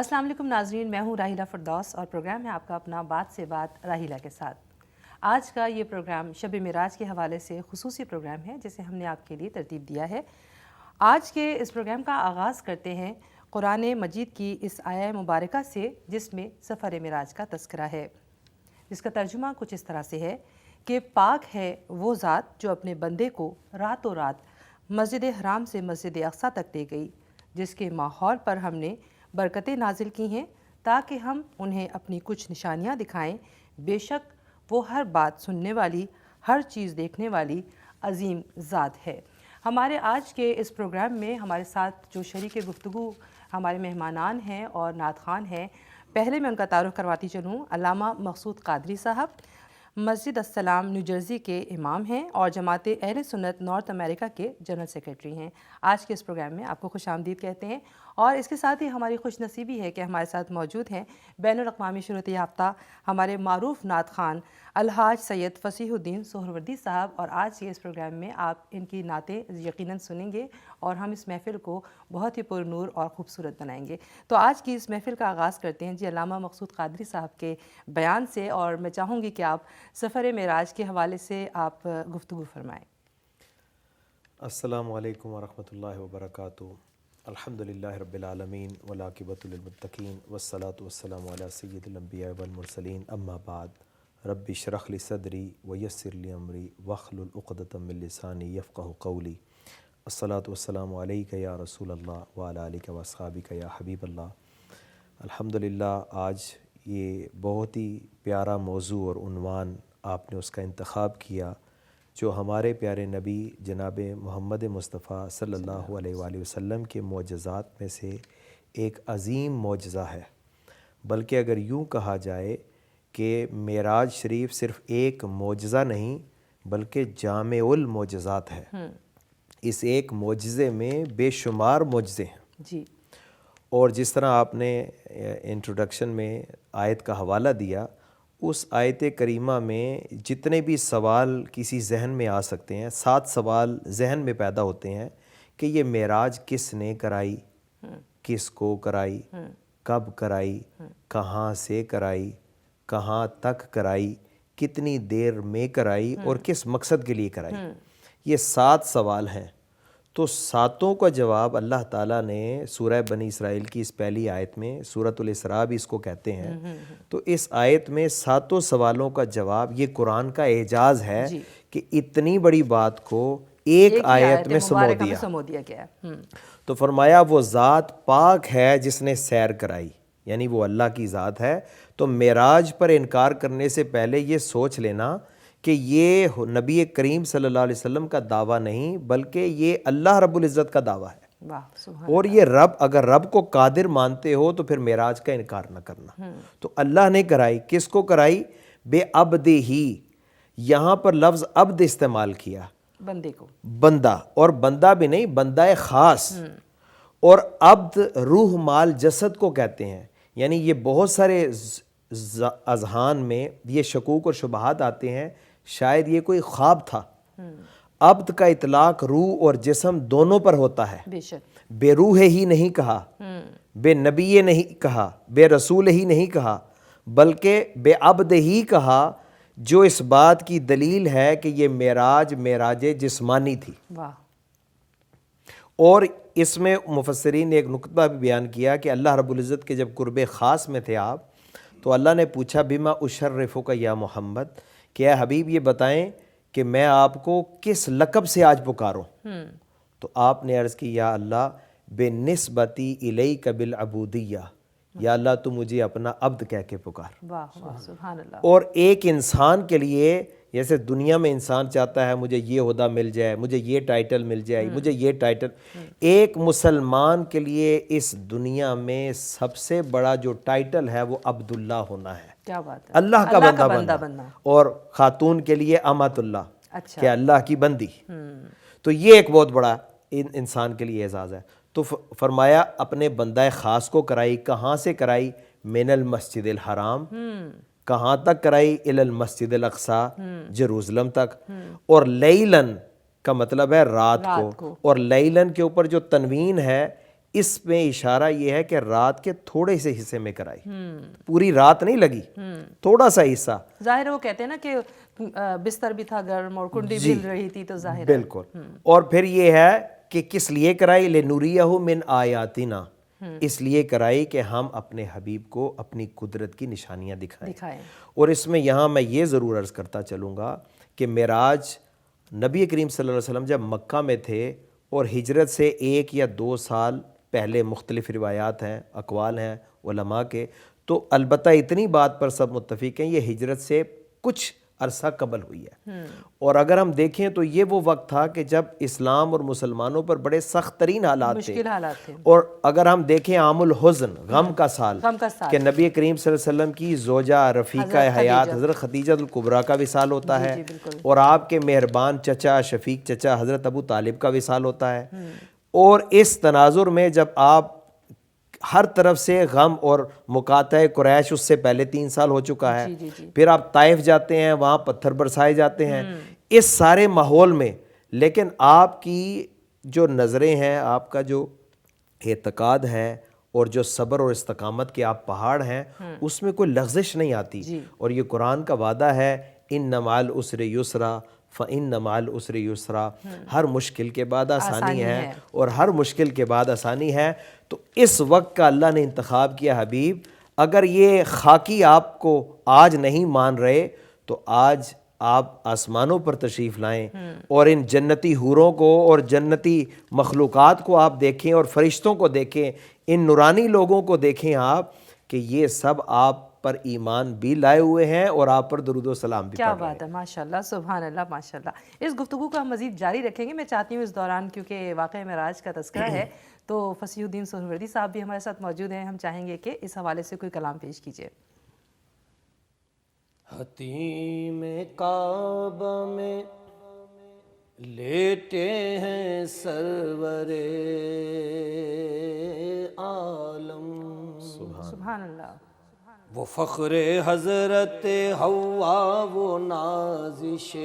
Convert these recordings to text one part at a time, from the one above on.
السلام علیکم ناظرین، میں ہوں راحیلہ فردوس اور پروگرام ہے آپ کا اپنا بات سے بات راحیلہ کے ساتھ۔ آج کا یہ پروگرام شب معراج کے حوالے سے خصوصی پروگرام ہے جسے ہم نے آپ کے لیے ترتیب دیا ہے۔ آج کے اس پروگرام کا آغاز کرتے ہیں قرآن مجید کی اس آیہ مبارکہ سے جس میں سفر معراج کا تذکرہ ہے، جس کا ترجمہ کچھ اس طرح سے ہے کہ پاک ہے وہ ذات جو اپنے بندے کو راتوں رات مسجد حرام سے مسجد اقصیٰ تک لے گئی، جس کے ماحول پر ہم نے برکتیں نازل کی ہیں تاکہ ہم انہیں اپنی کچھ نشانیاں دکھائیں۔ بے شک وہ ہر بات سننے والی، ہر چیز دیکھنے والی عظیم ذات ہے۔ ہمارے آج کے اس پروگرام میں ہمارے ساتھ جو شریک گفتگو ہمارے مہمانان ہیں اور نعت خوان ہیں، پہلے میں ان کا تعارف کرواتی چلوں۔ علامہ مقصود قادری صاحب مسجد السلام نیو جرسی کے امام ہیں اور جماعت اہل سنت نارتھ امریکہ کے جنرل سیکریٹری ہیں۔ آج کے اس پروگرام میں آپ کو خوش آمدید کہتے ہیں، اور اس کے ساتھ ہی ہماری خوش نصیبی ہے کہ ہمارے ساتھ موجود ہیں بین الاقوامی شہرت یافتہ ہمارے معروف نعت خوان الحاج سید فصیح الدین سہروردی صاحب، اور آج کے اس پروگرام میں آپ ان کی نعتیں یقیناً سنیں گے اور ہم اس محفل کو بہت ہی پر نور اور خوبصورت بنائیں گے۔ تو آج کی اس محفل کا آغاز کرتے ہیں علامہ مقصود قادری صاحب کے بیان سے، اور میں چاہوں گی کہ آپ سفر معراج کے حوالے سے آپ گفتگو فرمائیں۔ السلام علیکم ورحمۃ اللہ وبرکاتہ۔ الحمدللہ رب العالمین والعاقبۃ للمتقین والصلاۃ والسلام علی سید الانبیاء والمرسلین، اما بعد رب اشرح لی صدری ویسر لی امری واحلل عقدۃ من لسانی یفقہوا قولی۔ الصلاۃ والسلام علیک یا رسول اللہ وعلی آلک واصحابک یا حبیب اللہ۔ الحمدللہ آج یہ بہت ہی پیارا موضوع اور عنوان آپ نے اس کا انتخاب کیا، جو ہمارے پیارے نبی جناب محمد مصطفیٰ صلی اللہ علیہ وآلہ وسلم کے معجزات میں سے ایک عظیم معجزہ ہے۔ بلکہ اگر یوں کہا جائے کہ معراج شریف صرف ایک معجزہ نہیں بلکہ جامع المعجزات ہے۔ اس ایک معجزے میں بے شمار معجزے ہیں جی، اور جس طرح آپ نے انٹروڈکشن میں آیت کا حوالہ دیا، اس آیت کریمہ میں جتنے بھی سوال کسی ذہن میں آ سکتے ہیں، 7 سوال ذہن میں پیدا ہوتے ہیں کہ یہ معراج کس نے کرائی، کس کو کرائی، کب کرائی، کہاں سے کرائی، کہاں تک کرائی، کتنی دیر میں کرائی اور کس مقصد کے لیے کرائی۔ یہ 7 سوال ہیں۔ تو 7 کا جواب اللہ تعالیٰ نے سورہ بنی اسرائیل کی اس پہلی آیت میں، سورۃ الاسراء بھی اس کو کہتے ہیں، تو اس آیت میں 7 سوالوں کا جواب، یہ قرآن کا اعجاز ہے کہ اتنی بڑی بات کو ایک آیت میں سمو دیا گیا۔ تو فرمایا وہ ذات پاک ہے جس نے سیر کرائی، یعنی وہ اللہ کی ذات ہے۔ تو معراج پر انکار کرنے سے پہلے یہ سوچ لینا کہ یہ نبی کریم صلی اللہ علیہ وسلم کا دعویٰ نہیں بلکہ یہ اللہ رب العزت کا دعویٰ ہے۔ اور یہ اگر رب کو قادر مانتے ہو تو پھر معراج کا انکار نہ کرنا۔ تو اللہ نے کرائی، کس کو کرائی؟ بے عبد ہی، یہاں پر لفظ عبد استعمال کیا، بندے کو، بندہ، اور بندہ بھی نہیں، بندہ خاص۔ اور عبد روح مال جسد کو کہتے ہیں، یعنی یہ بہت سارے اذہان میں یہ شکوک اور شبہات آتے ہیں، شاید یہ کوئی خواب تھا۔ عبد کا اطلاق روح اور جسم دونوں پر ہوتا ہے۔ بے شک، بے روح ہی نہیں کہا، بے نبی نہیں کہا، بے رسول ہی نہیں کہا، بلکہ بے عبد ہی کہا، جو اس بات کی دلیل ہے کہ یہ معراج جسمانی تھی۔ واہ۔ اور اس میں مفسرین نے ایک نقطہ بھی بیان کیا کہ اللہ رب العزت کے جب قرب خاص میں تھے آپ، تو اللہ نے پوچھا بما اشرفک یا محمد، کہ اے حبیب یہ بتائیں کہ میں آپ کو کس لقب سے آج پکاروں؟ تو آپ نے عرض کی یا اللہ بے نسبتی الیک بالعبودیہ، یا اللہ تو مجھے اپنا عبد کہہ کے پکار۔ واہ واہ، سبحان اللہ۔ اور ایک انسان کے لیے، جیسے دنیا میں انسان چاہتا ہے مجھے یہ عہدہ مل جائے، مجھے یہ ٹائٹل مل جائے، مجھے یہ ٹائٹل، ایک مسلمان کے لیے اس دنیا میں سب سے بڑا جو ٹائٹل ہے وہ عبداللہ ہونا ہے۔ کیا بات ہے، اللہ کا بندہ بننا۔ اور خاتون کے لیے امت اللہ، کہ اللہ کی بندی۔ تو یہ ایک بہت بڑا انسان کے لیے اعزاز ہے۔ تو فرمایا اپنے بندہ خاص کو کرائی، کہاں سے کرائی؟ من المسجد الحرام، کہاں تک کرائی؟ الی المسجد الاقصیٰ، جروزلم تک۔ اور لیلن کا مطلب ہے رات کو، اور لیلن کے اوپر جو تنوین ہے اس میں اشارہ یہ ہے کہ رات کے تھوڑے سے حصے میں کرائی، پوری رات نہیں لگی، تھوڑا سا حصہ۔ ظاہر ہے وہ کہتے ہیں نا کہ بستر بھی تھا گرم اور کنڈی بھی ہل رہی تھی، تو ظاہر ہے بالکل۔ اور پھر یہ ہے کہ کس لیے کرائی؟ لِنُرِيَهُ مِنْ آیاتنا، اس لیے کرائی کہ ہم اپنے حبیب کو اپنی قدرت کی نشانیاں دکھائیں۔ اور اس میں یہاں میں یہ ضرور عرض کرتا چلوں گا کہ معراج نبی کریم صلی اللہ علیہ وسلم جب مکہ میں تھے اور ہجرت سے 1 یا 2 سال پہلے، مختلف روایات ہیں، اقوال ہیں علماء کے، تو البتہ اتنی بات پر سب متفق ہیں یہ ہجرت سے کچھ عرصہ قبل ہوئی ہے۔ اور اگر ہم دیکھیں تو یہ وہ وقت تھا کہ جب اسلام اور مسلمانوں پر بڑے سخت ترین حالات تھے، مشکل حالات تھے۔ اور اگر ہم دیکھیں عام الحزن، غم کا سال، کہ نبی کریم صلی اللہ علیہ وسلم کی زوجہ رفیقہ حیات حضرت خدیجہ الکبریٰ کا وصال ہوتا ہے، اور آپ کے مہربان چچا شفیق چچا حضرت ابو طالب کا وصال ہوتا ہے۔ اور اس تناظر میں جب آپ ہر طرف سے غم اور مقاطع قریش، اس سے پہلے 3 سال ہو چکا ہے، پھر آپ طائف جاتے ہیں، وہاں پتھر برسائے جاتے ہیں، اس سارے ماحول میں لیکن آپ کی جو نظریں ہیں، آپ کا جو اعتقاد ہے اور جو صبر اور استقامت کے آپ پہاڑ ہیں، اس میں کوئی لغزش نہیں آتی۔ اور یہ قرآن کا وعدہ ہے، اِنَّ مَعَ الْعُسْرِ يُسْرًا فَإِنَّ مَعَ الْعُسْرِ يُسْرًا، ہر مشکل کے بعد آسانی ہے، اور ہر مشکل کے بعد آسانی ہے۔ تو اس وقت کا اللہ نے انتخاب کیا حبیب، اگر یہ خاکی آپ کو آج نہیں مان رہے تو آج آپ آسمانوں پر تشریف لائیں اور ان جنتی حوروں کو اور جنتی مخلوقات کو آپ دیکھیں، اور فرشتوں کو دیکھیں، ان نورانی لوگوں کو دیکھیں آپ، کہ یہ سب آپ پر ایمان بھی لائے ہوئے ہیں اور آپ پر درود و سلام بھی پڑھ رہے ہیں۔ کیا بات ہے، ماشاءاللہ، سبحان اللہ، ماشاءاللہ۔ اس گفتگو کو ہم مزید جاری رکھیں گے۔ میں چاہتی ہوں اس دوران، کیونکہ واقعہ معراج کا تذکرہ ہے، تو فصیح الدین سہروردی صاحب بھی ہمارے ساتھ موجود ہیں، ہم چاہیں گے کہ اس حوالے سے کوئی کلام پیش کیجیے۔ حتیم کعبہ میں لیٹے ہیں سرور عالم، سبحان اللہ۔ وہ فخر حضرت حوا، وہ نازش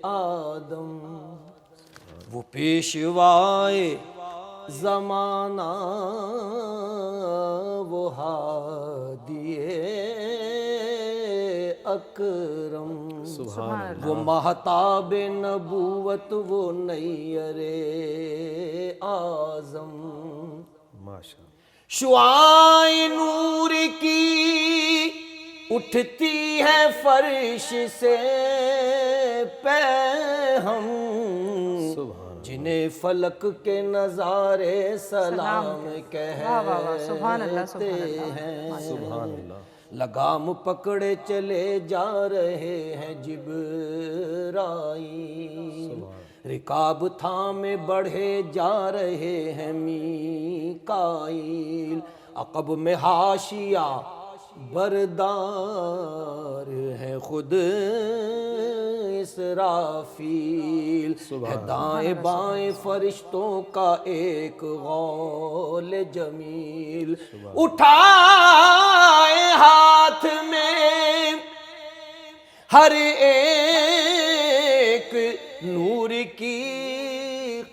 آدم، وہ پیشوائے زمانہ، وہ ہادی اکرم، وہ مہتاب نبوت، وہ نیر اعظم، شعاع نور کی اٹھتی ہے فرش سے پیہم، جنہیں فلک کے نظارے سلام کہتے ہیں، لگام پکڑے چلے جا رہے ہیں جبرائیل، رکاب تھامے بڑھے جا رہے ہیں میکائیل، عقب میں حاشیہ بردار ہے خود اسرافیل، ہے دائیں بائیں فرشتوں کا ایک غول جمیل، اٹھائے ہاتھ میں ہر ایک نور کی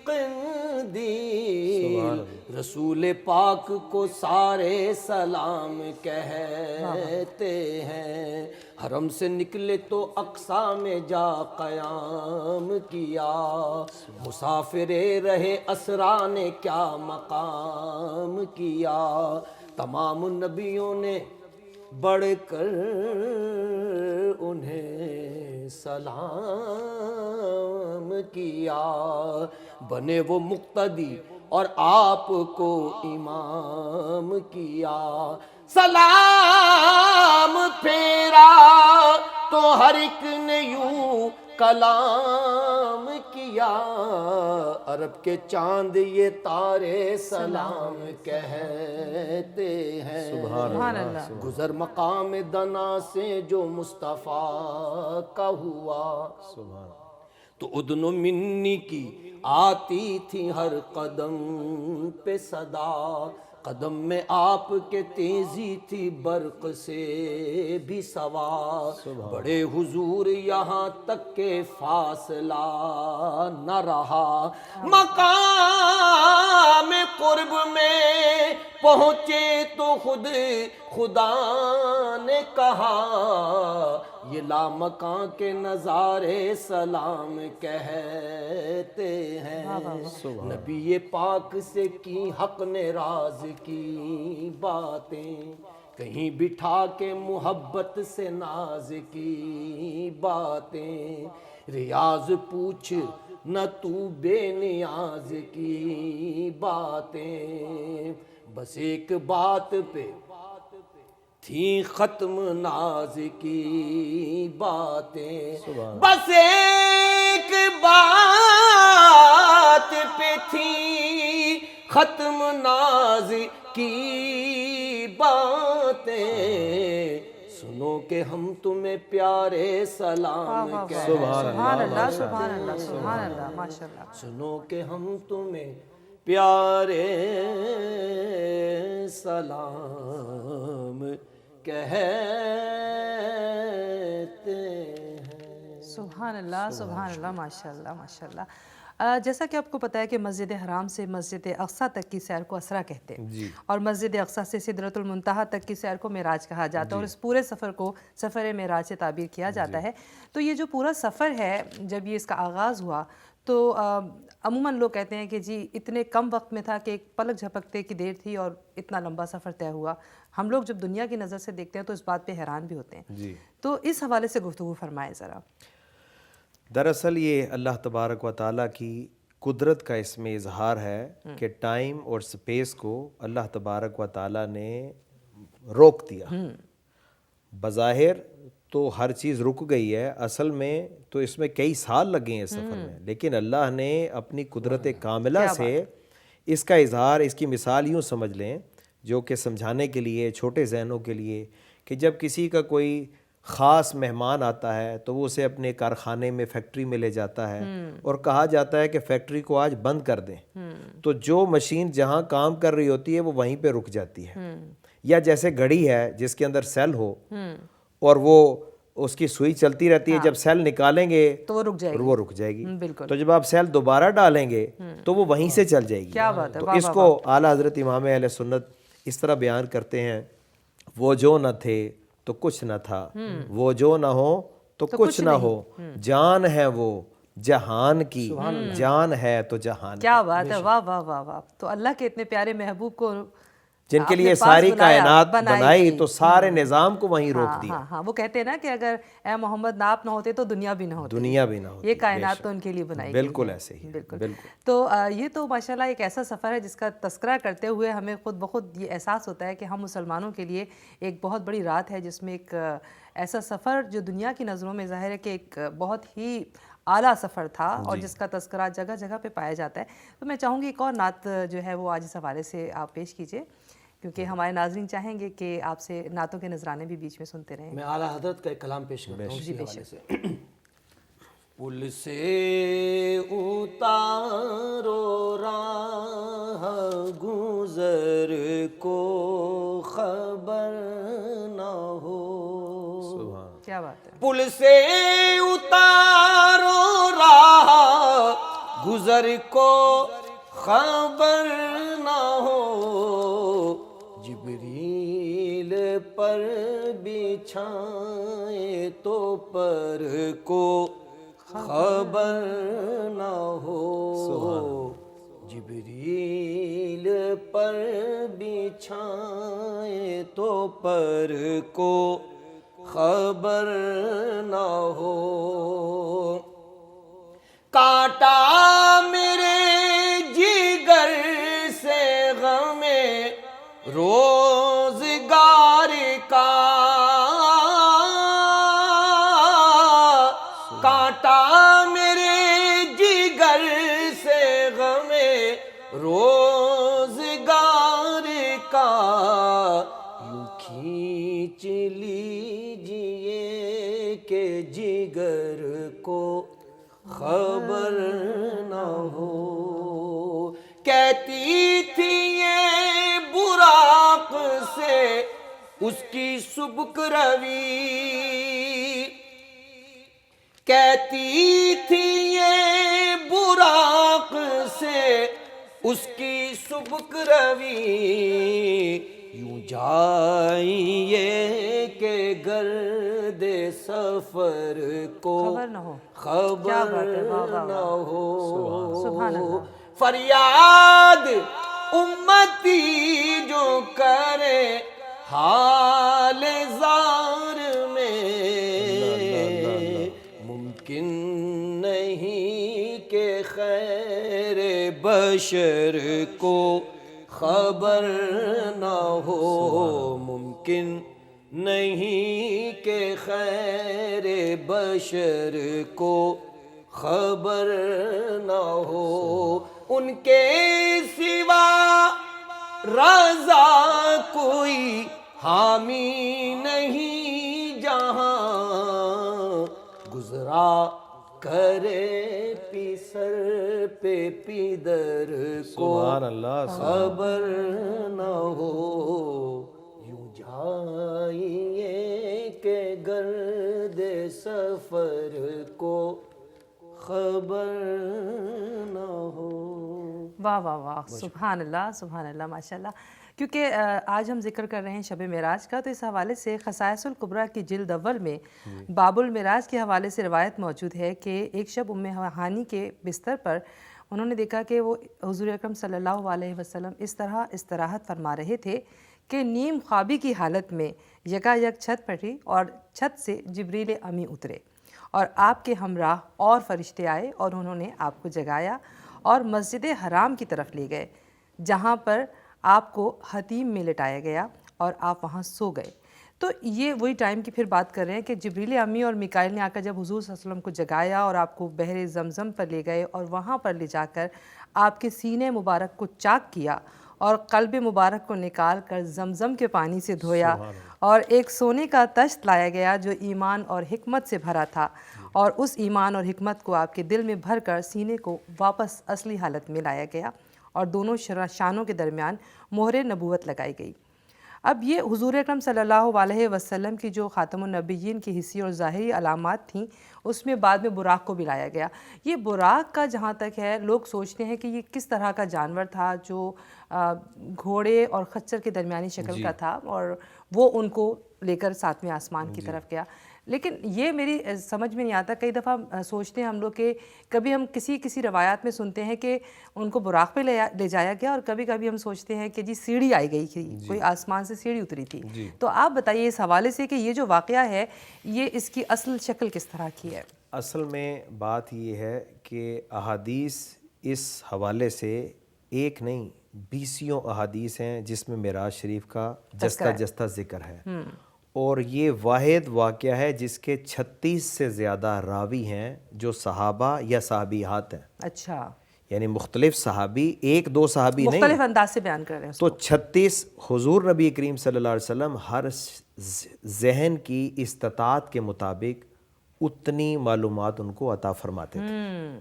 قندیل، رسول پاک کو سارے سلام کہتے ہیں، حرم سے نکلے تو اقصی میں جا قیام کیا، مسافر رہے اسرا نے کیا مقام کیا، تمام نبیوں نے بڑھ کر انہیں سلام کیا، بنے وہ مقتدی اور آپ کو امام کیا، سلام پھیرا تو ہر ایک نے یوں کلام کیا، عرب کے چاند یہ تارے سلام کہتے ہیں، سبحان اللہ۔ گزر مقام دنا سے جو مصطفیٰ کا ہوا، تو ادن منی کی آتی تھی ہر قدم پہ صدا، قدم میں آپ کے تیزی تھی برق سے بھی سوا، بڑے حضور یہاں تک کہ فاصلہ نہ رہا، مقام قرب میں پہنچے تو خود خدا نے کہا، یہ لامکاں کے نظارے سلام کہتے ہیں، نبی پاک سے کی حق نے راز کی باتیں، کہیں بٹھا کے محبت سے ناز کی باتیں، ریاض پوچھ نہ تو بے نیاز کی باتیں، بس ایک بات پہ تھی ختم ناز کی باتیں، بس ایک بات پہ تھی ختم ناز کی باتیں، سنو کہ ہم تمہیں پیارے سلام کہتے ہیں، سبحان اللہ سبحان اللہ سبحان اللہ ماشاء اللہ. سنو کہ ہم تمہیں پیارے سلام کہتے ہیں. سبحان اللہ سبحان اللہ ماشاء اللہ ماشاء اللہ. جیسا کہ آپ کو پتہ ہے کہ مسجد حرام سے مسجد اقصیٰ تک کی سیر کو اسرا کہتے ہیں، اور مسجد اقصیٰ سے سدرۃ المنتہا تک کی سیر کو معراج کہا جاتا ہے، اور اس پورے سفر کو سفر معراج سے تعبیر کیا جاتا ہے. تو یہ جو پورا سفر ہے، جب یہ اس کا آغاز ہوا تو عموماً لوگ کہتے ہیں کہ جی اتنے کم وقت میں تھا کہ ایک پلک جھپکتے کی دیر تھی اور اتنا لمبا سفر طے ہوا. ہم لوگ جب دنیا کی نظر سے دیکھتے ہیں تو اس بات پہ حیران بھی ہوتے ہیں. تو اس حوالے سے گفتگو فرمائے ذرا. دراصل یہ اللہ تبارک و تعالیٰ کی قدرت کا اس میں اظہار ہے کہ ٹائم اور سپیس کو اللہ تبارک و تعالیٰ نے روک دیا. بظاہر تو ہر چیز رک گئی ہے، اصل میں تو اس میں کئی سال لگے ہیں اس سفر میں، لیکن اللہ نے اپنی قدرت کاملہ سے اس کا اظہار، اس کی مثال یوں سمجھ لیں جو کہ سمجھانے کے لیے چھوٹے ذہنوں کے لیے، کہ جب کسی کا کوئی خاص مہمان آتا ہے تو وہ اسے اپنے کارخانے میں فیکٹری میں لے جاتا ہے اور کہا جاتا ہے کہ فیکٹری کو آج بند کر دیں، تو جو مشین جہاں کام کر رہی ہوتی ہے وہ وہیں پہ رک جاتی ہے. یا جیسے گھڑی ہے جس کے اندر سیل ہو اور وہ اس کی سوئی چلتی رہتی ہے، جب سیل نکالیں گے تو وہ رک جائے گی. بالکل. تو جب آپ سیل دوبارہ ڈالیں گے تو وہ وہیں سے چل جائے گی. کیا بات ہے. تو اس کو اعلیٰ حضرت امام اہل سنت اس طرح بیان کرتے ہیں، وہ جو نہ تھے تو کچھ نہ تھا، وہ جو نہ ہو تو کچھ نہ ہو، جان ہے وہ جہان کی، جان ہے تو جہان. کیا بات ہے. واہ واہ واہ واہ. تو اللہ کے اتنے پیارے محبوب کو جن کے لیے ساری کائنات بنائی تو سارے نظام کو وہیں روک دیا. ہاں وہ کہتے ہیں نا کہ اگر اے محمد نہ آپ نہ ہوتے تو دنیا بھی نہ ہوتی. یہ کائنات تو ان کے لیے بنائی. بالکل ایسے ہی. بالکل. تو یہ تو ماشاءاللہ ایک ایسا سفر ہے جس کا تذکرہ کرتے ہوئے ہمیں خود بخود یہ احساس ہوتا ہے کہ ہم مسلمانوں کے لیے ایک بہت بڑی رات ہے، جس میں ایک ایسا سفر جو دنیا کی نظروں میں ظاہر ہے کہ ایک بہت ہی اعلیٰ سفر تھا اور جس کا تذکرہ جگہ جگہ پہ پایا جاتا ہے. تو میں چاہوں گی ایک اور نعت جو ہے وہ آج اس حوالے سے آپ پیش کیجیے، کیونکہ ہمارے ناظرین چاہیں گے کہ آپ سے نعتوں کے نذرانے بھی بیچ میں سنتے رہیں. میں اعلیٰ حضرت کا ایک کلام پیش کرتا ہوں اسی حوالے سے. پل سے اتارو راہ گزر کو خبر نہ ہو. کیا بات ہے. پل سے اتارو راہ گزر کو خبر نہ ہو، جبریل پر بچھائے تو پر کو خبر نہ ہو، جبریل پر بچھائے تو پر کو خبر نہ ہو. کاٹا میرے جگر سے غم روزگار کا، کاٹا میرے جگر سے غم روزگار کا، یوں کھینچ لیجئے کہ جگر کو خبر نہ ہو. کہتی تھی یہ برا اس کی سبک روی کہتی تھی یہ براق سے اس کی سبک روی یوں جائیے کہ گرد سفر کو خبر نہ ہو. خبر کیا بات ہے، واہ واہ نہ واہ. ہو. سبحان اللہ. فریاد امتی جو کرے حال زار میں ممکن نہیں کہ خیر بشر کو خبر نہ ہو. ممکن نہیں کہ خیر بشر کو خبر نہ ہو. ان کے سوا رضا کوئی حامی نہیں جہاں گزرا کرے پی سر پہ پیدر کو سبحان اللہ. خبر نہ ہو. یوں جائیے کہ گرد سفر کو خبر نہ ہو. واہ واہ واہ. سبحان اللہ سبحان اللہ ماشاء اللہ. کیونکہ آج ہم ذکر کر رہے ہیں شب معراج کا، تو اس حوالے سے خصائص الکبریٰ کی جلد اول میں باب المعراج کے حوالے سے روایت موجود ہے کہ ایک شب ام ہانی کے بستر پر انہوں نے دیکھا کہ وہ حضور اکرم صلی اللہ علیہ وسلم اس طرح استراحت فرما رہے تھے کہ نیم خوابی کی حالت میں یکا یک چھت پھٹی اور چھت سے جبریل امی اترے اور آپ کے ہمراہ اور فرشتے آئے اور انہوں نے آپ کو جگایا اور مسجد حرام کی طرف لے گئے، جہاں پر آپ کو حتیم میں لٹایا گیا اور آپ وہاں سو گئے. تو یہ وہی ٹائم کی پھر بات کر رہے ہیں کہ جبریل امی اور میکائیل نے آ کر جب حضور صلی اللہ علیہ وسلم کو جگایا اور آپ کو بحر زمزم پر لے گئے اور وہاں پر لے جا کر آپ کے سینے مبارک کو چاک کیا اور قلب مبارک کو نکال کر زمزم کے پانی سے دھویا اور ایک سونے کا تشت لایا گیا جو ایمان اور حکمت سے بھرا تھا، اور اس ایمان اور حکمت کو آپ کے دل میں بھر کر سینے کو واپس اصلی حالت میں لایا گیا اور دونوں شانوں کے درمیان مہر نبوت لگائی گئی. اب یہ حضور اکرم صلی اللہ علیہ وسلم کی جو خاتم النبیین کی حسی اور ظاہری علامات تھیں اس میں بعد میں براق کو بھی لایا گیا. یہ براق کا جہاں تک ہے لوگ سوچتے ہیں کہ یہ کس طرح کا جانور تھا جو گھوڑے اور خچر کے درمیانی شکل کا تھا اور وہ ان کو لے کر ساتویں آسمان کی طرف گیا. لیکن یہ میری سمجھ میں نہیں آتا. کئی دفعہ سوچتے ہیں ہم لوگ کہ کبھی ہم کسی روایات میں سنتے ہیں کہ ان کو براق پہ لے جایا گیا، اور کبھی کبھی ہم سوچتے ہیں کہ جی سیڑھی آئی گئی تھی، کوئی آسمان سے سیڑھی اتری تھی. تو آپ بتائیے اس حوالے سے کہ یہ جو واقعہ ہے یہ اس کی اصل شکل کس طرح کی ہے؟ اصل میں بات یہ ہے کہ احادیث اس حوالے سے ایک نہیں 20 احادیث ہیں جس میں معراج شریف کا جستہ ذکر ہے، اور یہ واحد واقعہ ہے جس کے 36 سے زیادہ راوی ہیں جو صحابہ یا صحابیات ہیں. اچھا، یعنی مختلف صحابی، ایک دو صحابی نہیں، مختلف انداز سے بیان کر رہے ہیں. تو 36 حضور نبی کریم صلی اللہ علیہ وسلم ہر ذہن کی استطاعت کے مطابق اتنی معلومات ان کو عطا فرماتے تھے.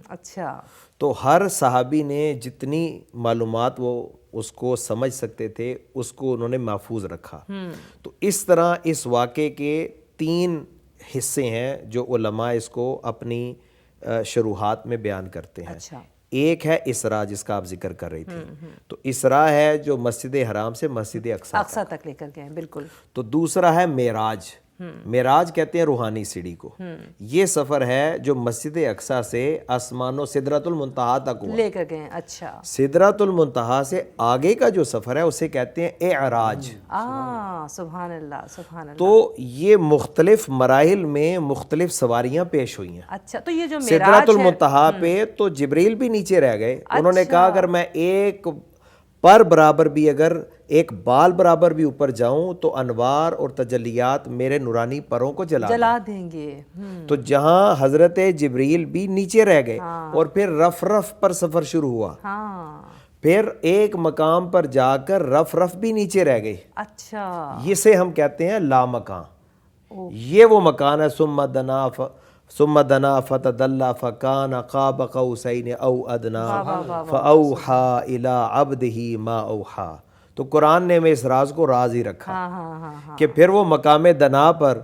اچھا، تو ہر صحابی نے جتنی معلومات وہ اس کو سمجھ سکتے تھے اس کو انہوں نے محفوظ رکھا. تو اس طرح اس واقعے کے 3 حصے ہیں جو علماء اس کو اپنی شروحات میں بیان کرتے ہیں. ایک ہے اسراء جس کا آپ ذکر کر رہی تھی، تو اسراء ہے جو مسجد حرام سے مسجد اقصیٰ تک لے کر گئے. بالکل. تو دوسرا ہے معراج. معراج کہتے ہیں روحانی سیڑھی کو. یہ سفر ہے جو مسجد اقصیٰ سے آسمان و سدرۃ المنتہا تک ہوا، لے کر گئے. اچھا، سدرۃ المنتہا سے آگے کا جو سفر ہے اسے کہتے ہیں اعراج. سبحان اللہ سبحان اللہ. تو یہ مختلف مراحل میں مختلف سواریاں پیش ہوئی ہیں. اچھا، تو یہ جو سدرۃ المنتہا پہ تو جبریل بھی نیچے رہ گئے. انہوں نے کہا اگر میں ایک پر برابر بھی، اگر ایک بال برابر بھی اوپر جاؤں تو انوار اور تجلیات میرے نورانی پروں کو جلا دیں گے. تو جہاں حضرت جبریل بھی نیچے رہ گئے اور پھر رف پر سفر شروع ہوا. پھر ایک مقام پر جا کر رف بھی نیچے رہ گئے. اچھا، اسے ہم کہتے ہیں لا مکان. یہ وہ مکان ہے ثم دنا فتدلی فکان قاب قوسین او ادنا فاوحی الی عبدہ ما اوحی. تو قرآن نے ہمیں اس راز کو راز ہی رکھا ہاں ہاں ہاں ہاں کہ پھر وہ مقام دنا پر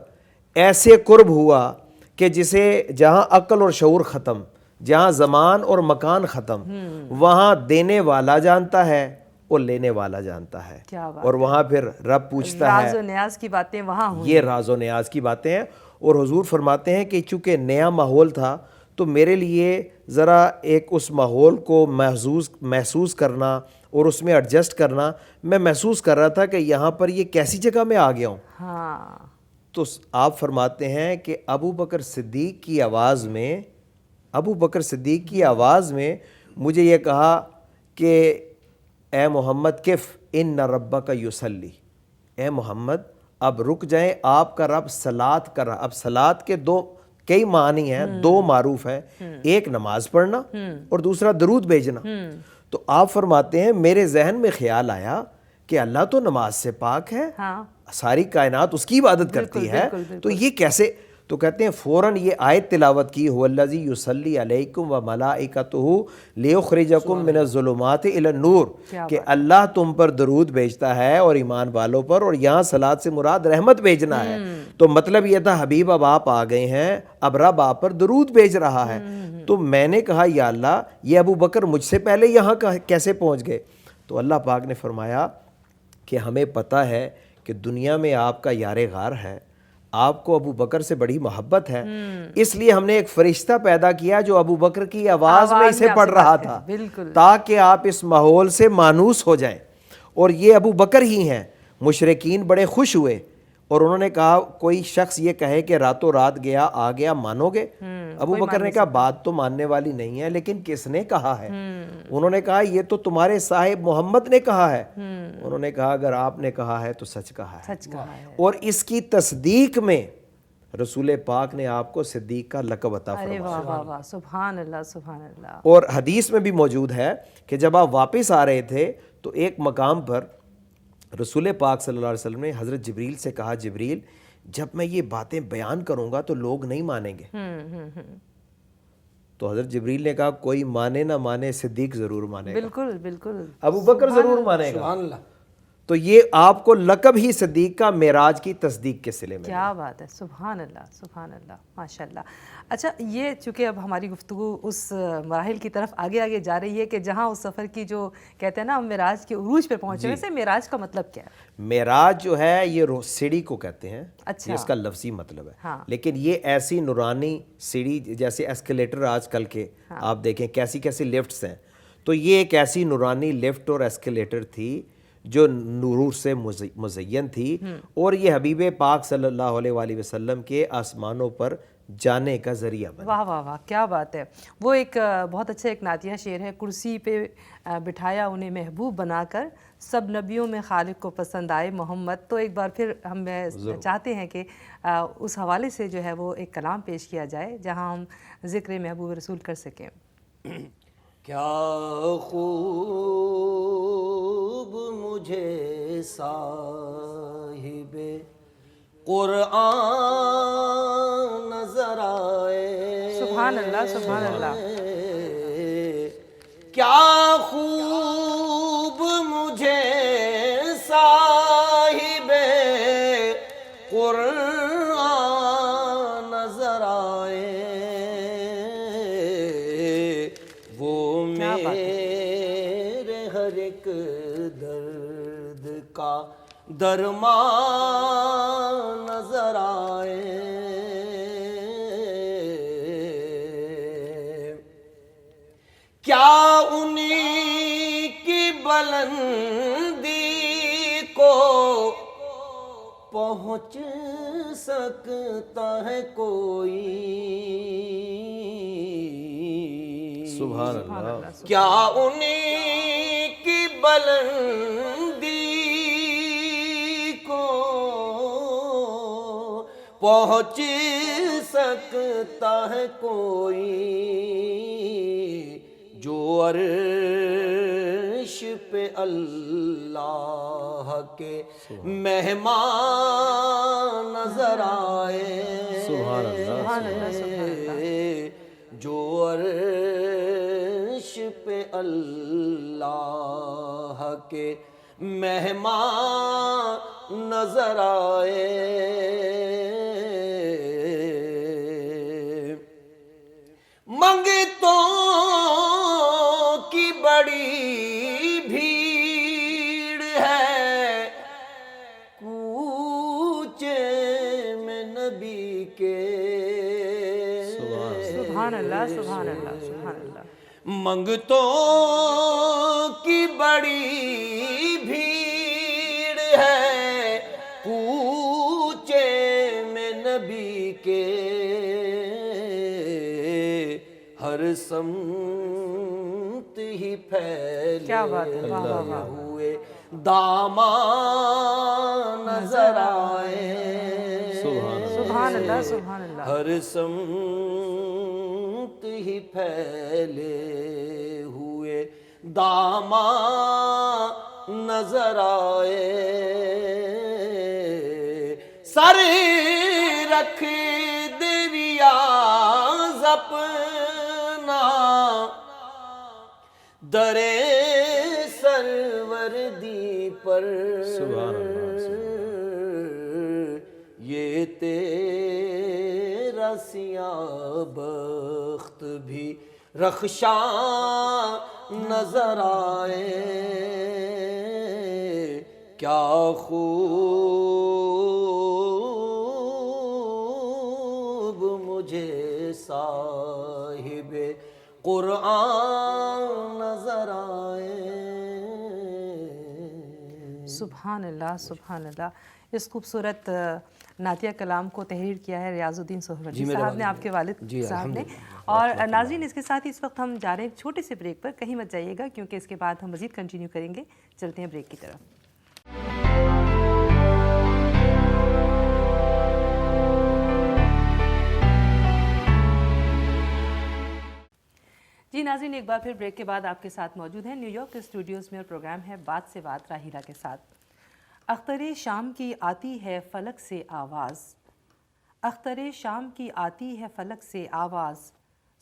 ایسے قرب ہوا کہ جسے جہاں عقل اور شعور ختم، جہاں زمان اور مکان ختم، وہاں دینے والا جانتا ہے اور لینے والا جانتا ہے، کیا بات اور وہاں پھر رب پوچھتا ہے، راز و نیاز کی باتیں وہاں ہوئی. یہ راز و نیاز کی باتیں ہیں. اور حضور فرماتے ہیں کہ چونکہ نیا ماحول تھا تو میرے لیے ذرا ایک اس ماحول کو محسوس کرنا اور اس میں ایڈجسٹ کرنا، میں محسوس کر رہا تھا کہ یہاں پر یہ کیسی جگہ میں آ گیا ہوں. ہاں تو آپ فرماتے ہیں کہ ابو بکر صدیق کی آواز میں مجھے یہ کہا کہ اے محمد کف ان ربک یصلی، اے محمد اب رک جائیں، آپ کا رب صلات کر رہا. اب صلات کے کئی معنی ہیں، دو معروف ہیں، ایک نماز پڑھنا اور دوسرا درود بھیجنا. تو آپ فرماتے ہیں میرے ذہن میں خیال آیا کہ اللہ تو نماز سے پاک ہے، ہاں ساری کائنات اس کی عبادت کرتی ہے، تو یہ کیسے؟ تو کہتے ہیں فوراً یہ آیت تلاوت کی، هو الذی یصلی علیکم وملائکتہ لیخرجکم من الظلمات الی النور، کہ اللہ تم پر درود بھیجتا ہے اور ایمان والوں پر، اور یہاں صلات سے مراد رحمت بھیجنا ہے. تو مطلب یہ تھا حبیب اب آپ آ گئے ہیں، اب رب آپ پر درود بھیج رہا ہے. تو میں نے کہا یا اللہ یہ ابو بکر مجھ سے پہلے یہاں کیسے پہنچ گئے؟ تو اللہ پاک نے فرمایا کہ ہمیں پتہ ہے کہ دنیا میں آپ کا یار غار ہے، آپ کو ابو بکر سے بڑی محبت ہے، اس لیے ہم نے ایک فرشتہ پیدا کیا جو ابو بکر کی آواز میں اسے پڑھ رہا تھا، تاکہ آپ اس ماحول سے مانوس ہو جائیں. اور یہ ابو بکر ہی ہیں. مشرکین بڑے خوش ہوئے اور انہوں نے کہا کوئی شخص یہ کہے کہ راتوں رات آ گیا مانو گے؟ ابو بکر نے کہا بات تو ماننے والی نہیں ہے، لیکن کس نے کہا ہے؟ انہوں نے کہا یہ تو تمہارے صاحب محمد نے کہا ہے. انہوں نے کہا اگر آپ نے کہا ہے تو سچ کہا ہے. اور اس کی تصدیق میں رسول پاک نے آپ کو صدیق کا لقب عطا فرمایا. واہ واہ واہ، سبحان اللہ سبحان اللہ. اور حدیث میں بھی موجود ہے کہ جب آپ واپس آ رہے تھے تو ایک مقام پر رسول پاک صلی اللہ علیہ وسلم نے حضرت جبریل سے کہا جبریل جب میں یہ باتیں بیان کروں گا تو لوگ نہیں مانیں گے. تو حضرت جبریل نے کہا کوئی مانے نہ مانے صدیق ضرور مانے گا، بالکل بالکل، ابو بکر ضرور مانے گا. سبحان اللہ. تو یہ آپ کو لقب ہی صدیق کا معراج کی تصدیق کے صلے میں. کیا بات ہے، سبحان اللہ سبحان اللہ، ماشاء اللہ. اچھا یہ چونکہ اب ہماری گفتگو اس مراحل کی طرف آگے آگے جا رہی ہے کہ جہاں اس سفر کی جو کہتے ہیں نا ہم معراج کے عروج پہ پہنچے، ویسے معراج کا مطلب کیا ہے؟ معراج جو ہے یہ سیڑھی کو کہتے ہیں، اچھا، یہ اس کا لفظی مطلب ہے. لیکن یہ ایسی نورانی سیڑھی جیسے ایسکیلیٹر آج کل کے آپ دیکھیں کیسی کیسی لفٹس ہیں، تو یہ ایک ایسی نورانی لفٹ اور ایسکیلیٹر تھی جو نور سے مزین تھی، اور یہ حبیب پاک صلی اللہ علیہ وآلہ وسلم کے آسمانوں پر جانے کا ذریعہ بنا. واہ واہ واہ، کیا بات ہے. وہ ایک بہت اچھا ایک نعتیہ شعر ہے، کرسی پہ بٹھایا انہیں محبوب بنا کر، سب نبیوں میں خالق کو پسند آئے محمد. تو ایک بار پھر ہم چاہتے ہیں کہ اس حوالے سے جو ہے وہ ایک کلام پیش کیا جائے جہاں ہم ذکر محبوب رسول کر سکیں. کیا خوب مجھے صاحب قرآن نظر آئے، سبحان اللہ سبحان اللہ. کیا خوب مجھے صاحب قرآن نظر آئے، وہ میرے ہر ایک درد کا درمان نظر آئے. کیا انہی کی بلندی کو پہنچ سکتا ہے کوئی؟ سبحان اللہ. کیا انہی کی بلندی کو پہنچ سکتا ہے کوئی جو عرش پہ اللہ کے مہمان نظر آئے؟ سبحان اللہ. جو عرش پہ اللہ کے مہمان نظر آئے، منگتوں کی بڑی بھیڑ ہے، کوچے میں نبی کے، سبحان اللہ سبحان اللہ سبحان اللہ۔ منگتوں کی بڑی بھیڑ ہے، کوچے میں نبی کے، ہر سمت ہی پھیلے کیا بات ہے، واہ واہ واہ۔ ہوئے دامان نظر آئے، سبحان اللہ سبحان اللہ۔ ہر سمت ہی پھیلے ہوئے دامان نظر آئے، سر رکھ دے ریاض اپنا درے سروردی پر، یہ تیرا سیاہ بخت بھی رخشاں نظر آئے، کیا خوب مجھے صاحب قرآن نظر آئے۔ سبحان اللہ سبحان اللہ۔ اس خوبصورت نعتیہ کلام کو تحریر کیا ہے ریاض الدین سہروردی صاحب نے، آپ کے والد صاحب نے۔ اور ناظرین اس کے ساتھ ہی اس وقت ہم جا رہے ہیں ایک چھوٹے سے بریک پر، کہیں مت جائیے گا کیونکہ اس کے بعد ہم مزید کنٹینیو کریں گے۔ چلتے ہیں بریک کی طرف۔ جی ناظرین، ایک بار پھر بریک کے بعد آپ کے ساتھ موجود ہیں نیو یارک کے اسٹوڈیوز میں، اور پروگرام ہے بات سے بات راحیلہ کے ساتھ۔ اختر شام کی آتی ہے فلک سے آواز، اختر شام کی آتی ہے فلک سے آواز،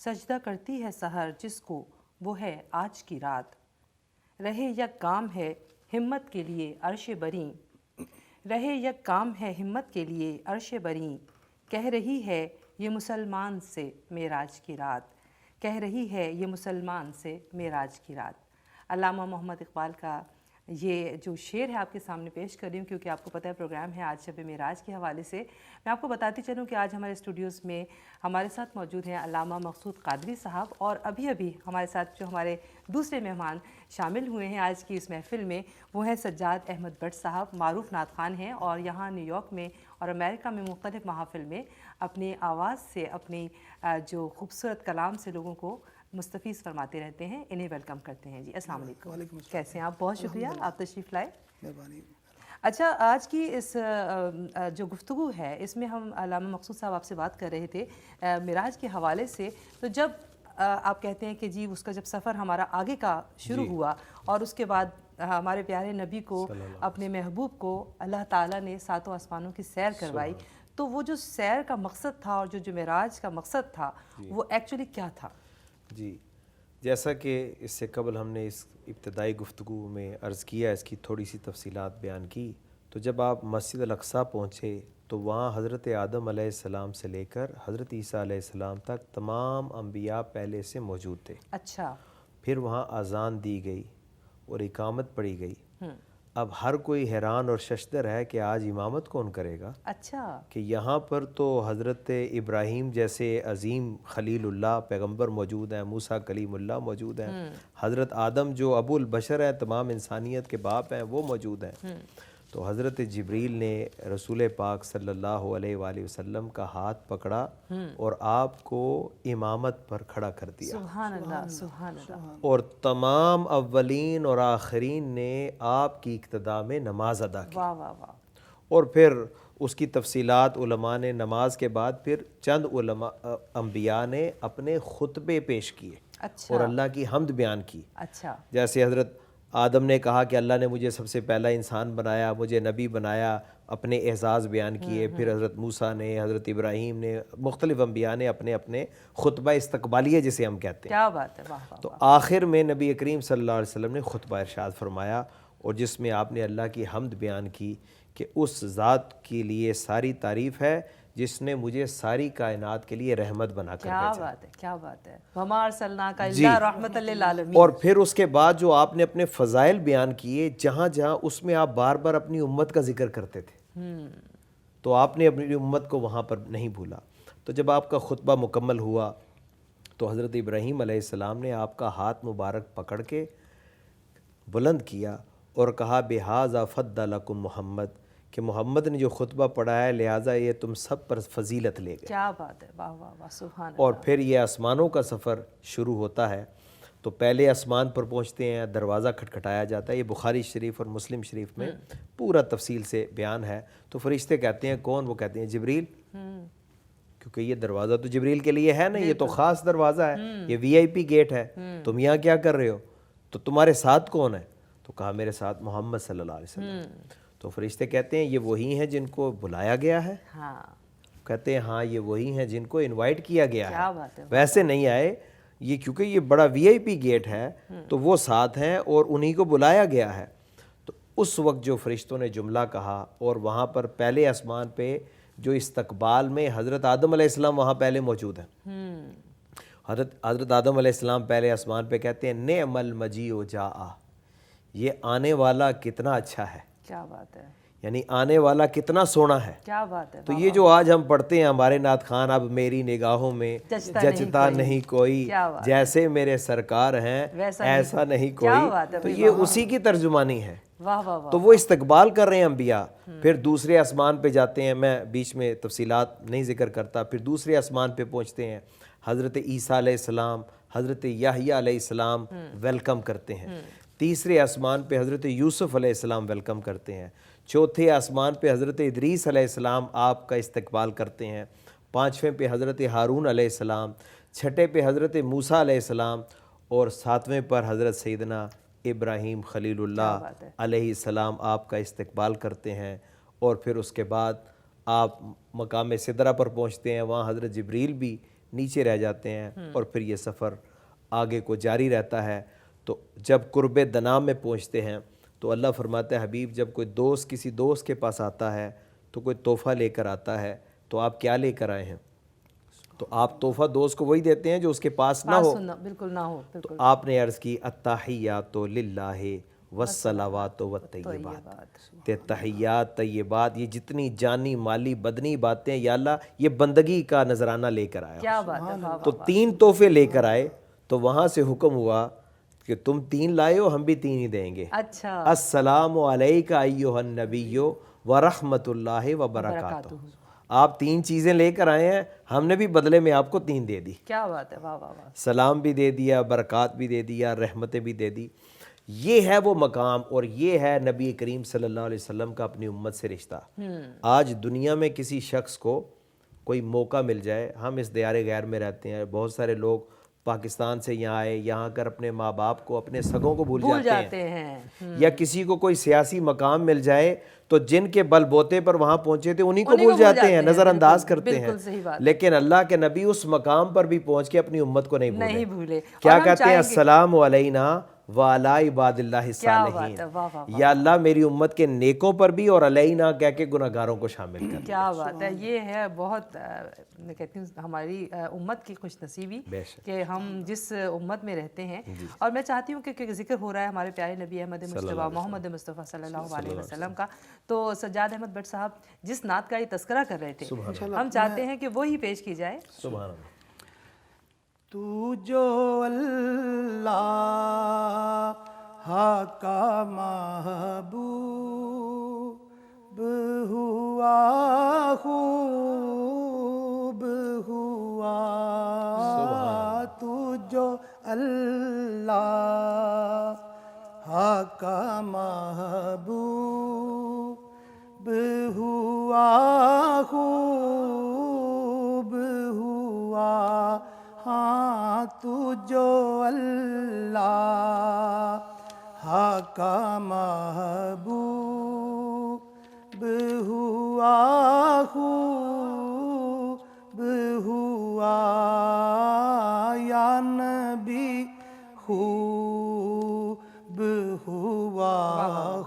سجدہ کرتی ہے سحر جس کو وہ ہے آج کی رات، رہے یک کام ہے ہمت کے لیے عرش بریں، رہے یک کام ہے ہمت کے لیے عرش بریں، کہہ رہی ہے یہ مسلمان سے معراج کی رات، کہہ رہی ہے یہ مسلمان سے معراج کی رات۔ علامہ محمد اقبال کا یہ جو شعر ہے آپ کے سامنے پیش کر رہی ہوں، کیونکہ آپ کو پتہ ہے پروگرام ہے آج شب معراج کے حوالے سے۔ میں آپ کو بتاتی چلوں کہ آج ہمارے اسٹوڈیوز میں ہمارے ساتھ موجود ہیں علامہ مقصود قادری صاحب، اور ابھی ہمارے ساتھ جو ہمارے دوسرے مہمان شامل ہوئے ہیں آج کی اس محفل میں، وہ ہیں سجاد احمد بٹ صاحب، معروف نعت خوان ہیں، اور یہاں نیو یارک میں اور امریکہ میں مختلف محافل میں اپنی آواز سے، اپنی جو خوبصورت کلام سے لوگوں کو مستفیض فرماتے رہتے ہیں۔ انہیں ویلکم کرتے ہیں۔ جی السلام علیکم، کیسے ہیں آپ؟ بہت شکریہ آپ تشریف لائے۔ مہربانی۔ اچھا، آج کی اس جو گفتگو ہے اس میں ہم علامہ مقصود صاحب آپ سے بات کر رہے تھے معراج کے حوالے سے، تو جب آپ کہتے ہیں کہ جی اس کا جب سفر ہمارا آگے کا شروع ہوا اور اس کے بعد ہمارے پیارے نبی کو، اپنے محبوب کو اللہ تعالیٰ نے ساتوں آسمانوں کی سیر کروائی، تو وہ جو سیر کا مقصد تھا اور جو معراج کا مقصد تھا وہ ایکچولی کیا تھا؟ جی، جیسا کہ اس سے قبل ہم نے اس ابتدائی گفتگو میں عرض کیا، اس کی تھوڑی سی تفصیلات بیان کی، تو جب آپ مسجد الاقصیٰ پہنچے تو وہاں حضرت آدم علیہ السلام سے لے کر حضرت عیسیٰ علیہ السلام تک تمام انبیاء پہلے سے موجود تھے۔ اچھا، پھر وہاں اذان دی گئی اور اقامت پڑھی گئی۔ اب ہر کوئی حیران اور ششدر ہے کہ آج امامت کون کرے گا؟ اچھا، کہ یہاں پر تو حضرت ابراہیم جیسے عظیم خلیل اللہ پیغمبر موجود ہیں، موسیٰ کلیم اللہ موجود ہیں، حضرت آدم جو ابو البشر ہیں، تمام انسانیت کے باپ ہیں، وہ موجود ہیں۔ تو حضرت جبریل نے رسول پاک صلی اللہ علیہ وآلہ وسلم کا ہاتھ پکڑا اور آپ کو امامت پر کھڑا کر دیا، سبحان اللہ سبحان اللہ، اور تمام اولین اور آخرین نے آپ کی اقتداء میں نماز ادا کی۔ واہ واہ واہ، اور پھر اس کی تفصیلات علماء نے نماز کے بعد پھر چند انبیاء نے اپنے خطبے پیش کیے اچھا اور اللہ کی حمد بیان کی۔ اچھا، جیسے حضرت آدم نے کہا کہ اللہ نے مجھے سب سے پہلا انسان بنایا، مجھے نبی بنایا، اپنے اعزاز بیان کیے۔ پھر حضرت موسیٰ نے، حضرت ابراہیم نے، مختلف انبیاء نے اپنے اپنے خطبہ استقبالیہ جسے ہم کہتے ہیں۔ کیا بات ہے، واہ واہ، تو آخر میں نبی کریم صلی اللہ علیہ وسلم نے خطبہ ارشاد فرمایا اور جس میں آپ نے اللہ کی حمد بیان کی کہ اس ذات کے لیے ساری تعریف ہے جس نے مجھے ساری کائنات کے لیے رحمت بنا کر کیا بھیجا۔ بات ہے، کیا بات ہے، وما ارسلناک جی، الا رحمۃ للعالمین۔ اور پھر اس کے بعد جو آپ نے اپنے فضائل بیان کیے، جہاں جہاں اس میں آپ بار بار اپنی امت کا ذکر کرتے تھے، تو آپ نے اپنی امت کو وہاں پر نہیں بھولا۔ تو جب آپ کا خطبہ مکمل ہوا تو حضرت ابراہیم علیہ السلام نے آپ کا ہاتھ مبارک پکڑ کے بلند کیا اور کہا بِهَذَا فَضَّلَكُم محمد، کہ محمد نے جو خطبہ پڑھا ہے لہٰذا یہ تم سب پر فضیلت لے گئے۔ کیا بات ہے، واہ واہ واہ، سبحان اور اللہ۔ پھر یہ آسمانوں کا سفر شروع ہوتا ہے، تو پہلے آسمان پر پہنچتے ہیں، دروازہ کھٹکھٹایا جاتا ہے۔ یہ بخاری شریف اور مسلم شریف میں پورا تفصیل سے بیان ہے۔ تو فرشتے کہتے ہیں کون؟ وہ کہتے ہیں جبریل، کیونکہ یہ دروازہ تو جبریل کے لیے ہے نا، یہ تو خاص دروازہ ہے، یہ وی آئی پی گیٹ ہے، تم یہاں کیا کر رہے ہو؟ تو تمہارے ساتھ کون ہے؟ تو کہا میرے ساتھ محمد صلی اللہ علیہ وسلم۔ تو فرشتے کہتے ہیں یہ وہی ہیں جن کو بلایا گیا ہے؟ ہاں، کہتے ہیں ہاں یہ وہی ہیں جن کو انوائٹ کیا گیا کیا ہے، بات ہے، ویسے نہیں آئے یہ، کیونکہ یہ بڑا وی آئی پی گیٹ ہے تو وہ ساتھ ہیں اور انہی کو بلایا گیا ہے۔ تو اس وقت جو فرشتوں نے جملہ کہا، اور وہاں پر پہلے آسمان پہ جو استقبال میں حضرت آدم علیہ السلام وہاں پہلے موجود ہیں، حضرت آدم علیہ السلام پہلے آسمان پہ کہتے ہیں نعم المجیء جاء، یہ آنے والا کتنا اچھا ہے، کیا بات ہے، یعنی آنے والا کتنا سونا ہے۔ کیا بات ہے، تو یہ جو آج ہم پڑھتے ہیں ہمارے نعت خان، اب میری نگاہوں میں جچتا نہیں کوئی، کیا بات جیسے میرے سرکار ہیں ایسا نہیں کوئی، تو یہ اسی کی ترجمانی ہے۔ واہ واہ واہ، تو وہ استقبال کر رہے ہیں انبیاء، پھر دوسرے آسمان پہ جاتے ہیں، میں بیچ میں تفصیلات نہیں ذکر کرتا، پھر دوسرے آسمان پہ پہنچتے ہیں، حضرت عیسیٰ علیہ السلام، حضرت یحییٰ علیہ السلام ویلکم کرتے ہیں، تیسرے آسمان پہ حضرت یوسف علیہ السلام ویلکم کرتے ہیں، چوتھے آسمان پہ حضرت ادریس علیہ السلام آپ کا استقبال کرتے ہیں، پانچویں پہ حضرت ہارون علیہ السلام، چھٹے پہ حضرت موسیٰ علیہ السلام، اور ساتویں پر حضرت سیدنا ابراہیم خلیل اللہ علیہ السلام آپ کا استقبال کرتے ہیں۔ اور پھر اس کے بعد آپ مقام سدرہ پر پہنچتے ہیں، وہاں حضرت جبریل بھی نیچے رہ جاتے ہیں، اور پھر یہ سفر آگے کو جاری رہتا ہے۔ تو جب قرب دنا میں پہنچتے ہیں تو اللہ فرماتا ہے حبیب جب کوئی دوست کسی دوست کے پاس آتا ہے تو کوئی تحفہ لے کر آتا ہے تو آپ کیا لے کر آئے ہیں؟ تو آپ تحفہ دوست کو وہی دیتے ہیں جو اس کے پاس نہ ہو، بالکل نہ ہو، تو آپ نے عرض کی التحیات للہ والصلوات والطیبات، تحیات طیبات، یہ جتنی جانی مالی بدنی باتیں یا اللہ یہ بندگی کا نذرانہ لے کر آیا۔ کیا بات ہے، واہ تو تین تحفے لے کر آئے، تو وہاں سے حکم ہوا کہ تم تین لائے ہو، ہم بھی تین ہی دیں گے۔ اچھا، السلام علیک ایھا النبی ورحمۃ اللہ وبرکاتہ، آپ تین چیزیں لے کر آئے ہیں، ہم نے بھی بدلے میں آپ کو تین دے دی، کیا بات ہے، واہ واہ واہ، سلام بھی دے دیا، برکات بھی دے دیا، رحمتیں بھی دے دی۔ یہ ہے وہ مقام، اور یہ ہے نبی کریم صلی اللہ علیہ وسلم کا اپنی امت سے رشتہ۔ آج دنیا میں کسی شخص کو کوئی موقع مل جائے، ہم اس دیار غیر میں رہتے ہیں، بہت سارے لوگ پاکستان سے یہاں آئے، یہاں کر اپنے ماں باپ کو اپنے سگوں کو بھول جاتے ہیں، یا کسی کو کوئی سیاسی مقام مل جائے تو جن کے بل بوتے پر وہاں پہنچے تھے انہی کو بھول جاتے ہیں، نظر انداز کرتے ہیں۔ لیکن اللہ کے نبی اس مقام پر بھی پہنچ کے اپنی امت کو نہیں بھولے، کیا کہتے ہیں؟ السلام علینا وعلی عباد اللہ الصالحین، یا اللہ میری امت کے نیکوں پر بھی اور علینا کہہ کے گناہگاروں کو شامل کر۔ کیا بات ہے، یہ ہے بہت میں کہتی ہوں ہماری امت کی خوش نصیبی کہ ہم جس امت میں رہتے ہیں۔ اور میں چاہتی ہوں کہ ذکر ہو رہا ہے ہمارے پیارے نبی احمد مصطفیٰ محمد مصطفیٰ صلی اللہ علیہ وسلم کا، تو سجاد احمد بٹ صاحب جس نعت کا یہ تذکرہ کر رہے تھے ہم چاہتے ہیں کہ وہی پیش کی جائے۔ سبحان اللہ۔ تو جو اللہ کا محبوب ہوا خوب ہوا، تو جو اللہ کا محبوب ہوا خوب ہوا، ہاں تو جو اللہ کا محبوب ہوا خوب ہوا، یا نبی خوب ہوا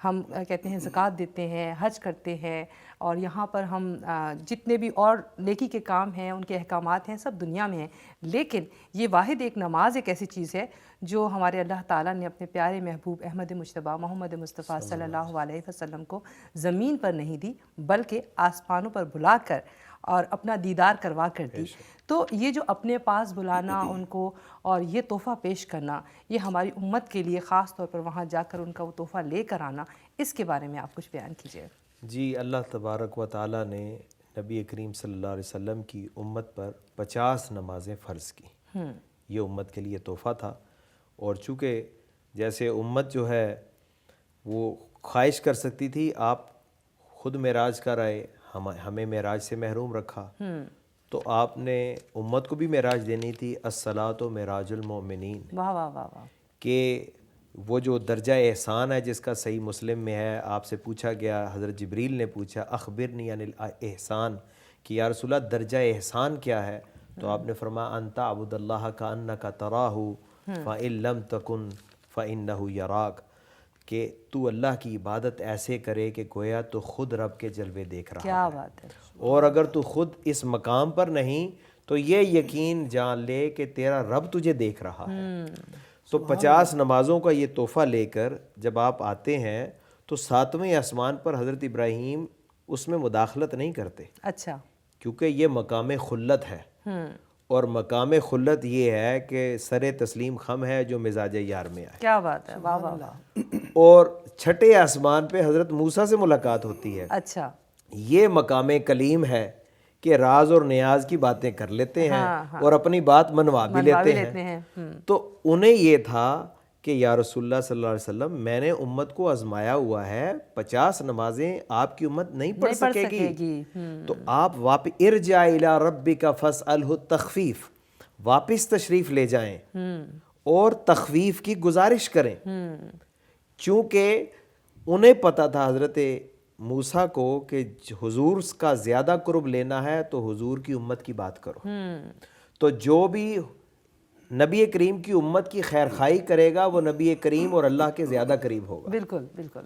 ہم کہتے ہیں زکوٰۃ دیتے ہیں، حج کرتے ہیں، اور یہاں پر ہم جتنے بھی اور نیکی کے کام ہیں ان کے احکامات ہیں سب دنیا میں ہیں، لیکن یہ واحد ایک نماز ایک ایسی چیز ہے جو ہمارے اللہ تعالیٰ نے اپنے پیارے محبوب احمد مجتبیٰ محمد مصطفیٰ صلی اللہ علیہ وسلم کو زمین پر نہیں دی بلکہ آسمانوں پر بلا کر اور اپنا دیدار کروا کر دی۔ تو یہ جو اپنے پاس بلانا ان کو اور یہ تحفہ پیش کرنا، یہ ہماری امت کے لیے خاص طور پر وہاں جا کر ان کا وہ تحفہ لے کر آنا، اس کے بارے میں آپ کچھ بیان کیجیے۔ جی، اللہ تبارک و تعالیٰ نے نبی کریم صلی اللہ علیہ وسلم کی امت پر 50 نمازیں فرض کی۔ یہ امت کے لیے تحفہ تھا، اور چونکہ جیسے امت جو ہے وہ خواہش کر سکتی تھی آپ خود معراج کر آئے، ہمیں معراج سے محروم رکھا، تو آپ نے امت کو بھی معراج دینی تھی۔ الصلاۃ معراج المؤمنین، واہ واہ واہ واہ، کہ وہ جو درجہ احسان ہے جس کا صحیح مسلم میں ہے، آپ سے پوچھا گیا، حضرت جبریل نے پوچھا اخبرنی عن الاحسان، کہ یا رسول اللہ درجہ احسان کیا ہے؟ تو آپ نے فرمایا ان تعبد اللہ کأنک تراہ فإن لم تکن فإنہ یراک، کہ تو اللہ کی عبادت ایسے کرے کہ گویا تو خود رب کے جلوے دیکھ رہا ہے۔ کیا بات ہے! اور اگر تو خود اس مقام پر نہیں تو یہ یقین جان لے کہ تیرا رب تجھے دیکھ رہا ہے۔ تو 50 نمازوں کا یہ تحفہ لے کر جب آپ آتے ہیں تو 7ویں آسمان پر حضرت ابراہیم اس میں مداخلت نہیں کرتے، اچھا، کیونکہ یہ مقام خلت ہے، اور مقام خلت یہ ہے کہ سر تسلیم خم ہے جو مزاج یار میں آئے۔ کیا بات ہے! واہ واہ واہ، اور 6ٹھے آسمان پہ حضرت موسیٰ سے ملاقات ہوتی ہے۔ اچھا، یہ مقام کلیم ہے کہ راز اور نیاز کی باتیں کر لیتے ہیں اور اپنی بات منوا بھی لیتے ہیں۔ تو انہیں یہ تھا کہ یا رسول اللہ صلی اللہ علیہ وسلم، میں نے امت کو آزمایا ہوا ہے، 50 نمازیں آپ کی امت نہیں پڑھ سکے گی، تو آپ واپس ارجع الی ربک فاسألہ التخفیف، واپس تشریف لے جائیں اور تخفیف کی گزارش کریں، چونکہ انہیں پتہ تھا حضرت موسیٰ کو کہ حضور کا زیادہ قرب لینا ہے تو حضور کی امت کی بات کرو۔ تو جو بھی نبی کریم کی امت کی خیر خواہی کرے گا وہ نبی کریم اور اللہ کے زیادہ قریب ہوگا۔ بالکل بالکل۔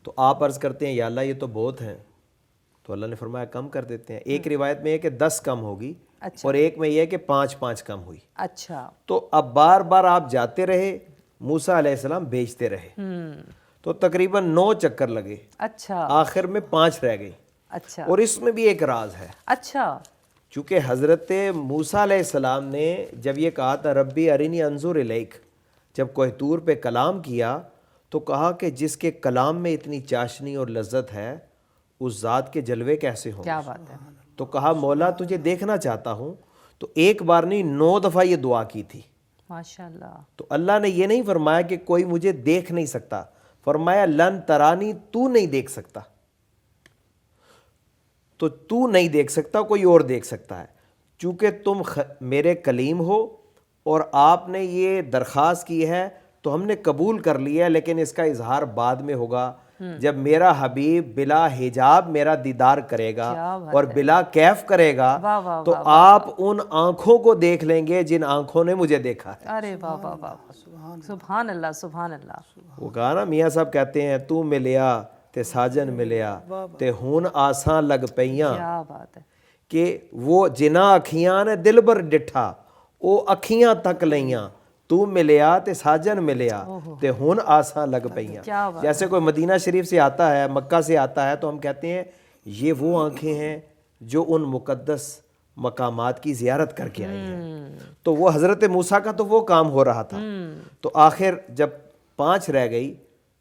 تو آپ عرض کرتے ہیں یا اللہ یہ تو بہت ہیں، تو اللہ نے فرمایا کم کر دیتے ہیں۔ ایک روایت میں یہ کہ 10 کم ہوگی، اور ایک میں یہ کہ 5 کم ہوئی۔ اچھا، تو اب بار بار آپ جاتے رہے، موسیٰ علیہ السلام بھیجتے رہے، تو تقریباً 9 چکر لگے، اچھا، آخر میں 5 رہ گئی۔ اچھا، اور اس میں بھی ایک راز ہے، اچھا، چونکہ حضرت موسیٰ علیہ السلام نے جب یہ کہا تھا ربی ارنی انظر الیک، جب کوہ طور پہ کلام کیا تو کہا کہ جس کے کلام میں اتنی چاشنی اور لذت ہے اس ذات کے جلوے کیسے ہوں؟ کیا بات ہے! تو کہا مولا تجھے دیکھنا چاہتا ہوں، تو ایک بار نہیں 9 دفعہ یہ دعا کی تھی۔ ماشاءاللہ، تو اللہ نے یہ نہیں فرمایا کہ کوئی مجھے دیکھ نہیں سکتا، فرمایا لن ترانی، تو نہیں دیکھ سکتا، تو تو نہیں دیکھ سکتا، کوئی اور دیکھ سکتا ہے، چونکہ تم میرے کلیم ہو اور آپ نے یہ درخواست کی ہے تو ہم نے قبول کر لیا ہے، لیکن اس کا اظہار بعد میں ہوگا جب میرا حبیب بلا حجاب میرا دیدار کرے گا اور بلا کیف کرے گا، تو آپ ان آنکھوں کو دیکھ لیں گے جن آنکھوں نے مجھے دیکھا ہے۔ ارے واہ واہ واہ، سبحان اللہ سبحان اللہ۔ وہ کہا نا میاں صاحب کہتے ہیں تو ملیا تے ساجن ملیا تے ہون آساں لگ پیاں، کیا بات ہے! کہ وہ جنا اکھیاں نے دل بر ڈٹھا او اکھیاں تک لیاں، تو ملیا تے ساجن ملیا تے ہون آساں لگ پیاں۔ جیسے کوئی مدینہ شریف سے آتا ہے، مکہ سے آتا ہے، تو ہم کہتے ہیں یہ وہ آنکھیں ہیں جو ان مقدس مقامات کی زیارت کر کے آئی ہیں۔ تو وہ حضرت موسیٰ کا تو وہ کام ہو رہا تھا۔ تو آخر جب 5 رہ گئی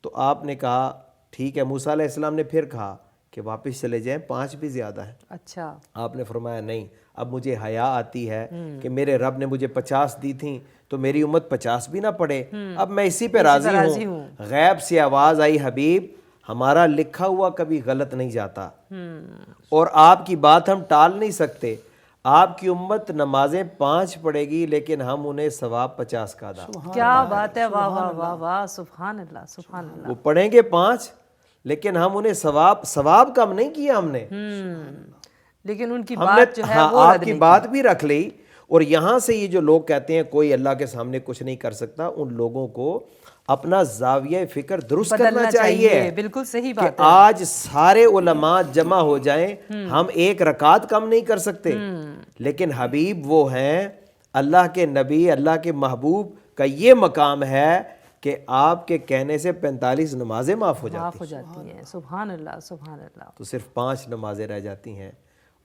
تو آپ نے کہا ٹھیک ہے، موسیٰ علیہ السلام نے پھر کہا کہ واپس چلے جائیں، 5 بھی زیادہ ہیں۔ اچھا، آپ نے فرمایا نہیں، اب مجھے حیا آتی ہے کہ میرے رب نے مجھے 50 دی تھیں تو میری امت 50 بھی نہ پڑے، اب میں اسی پہ راضی ہوں۔ غیب سے آواز آئی حبیب ہمارا لکھا ہوا کبھی غلط نہیں جاتا، اور آپ کی بات ہم ٹال نہیں سکتے، آپ کی امت نمازیں 5 پڑھے گی لیکن ہم انہیں ثواب 50 کا ادا۔ کیا بات ہے! واہ واہ واہ واہ، سبحان اللہ سبحان اللہ۔ وہ پڑھیں گے 5 لیکن ہم انہیں ثواب کم نہیں کیا ہم نے، لیکن ان کی ہم نے بات جو ہے وہ آپ کی بات بھی رکھ لی۔ اور یہاں سے یہ جو لوگ کہتے ہیں کوئی اللہ کے سامنے کچھ نہیں کر سکتا، ان لوگوں کو اپنا زاویہ فکر درست بدلنا کرنا چاہیے، چاہیے بالکل صحیح کہ بات ہے۔ آج سارے علماء جمع ہو جائیں، ہم ایک رکعت کم نہیں کر سکتے، لیکن حبیب وہ ہیں، اللہ کے نبی، اللہ کے محبوب کا یہ مقام ہے کہ آپ کے کہنے سے 45 نمازیں معاف ہو معاف جاتی ہو جاتی ہیں۔ سبحان اللہ، سبحان اللہ، تو صرف 5 نمازیں رہ جاتی ہیں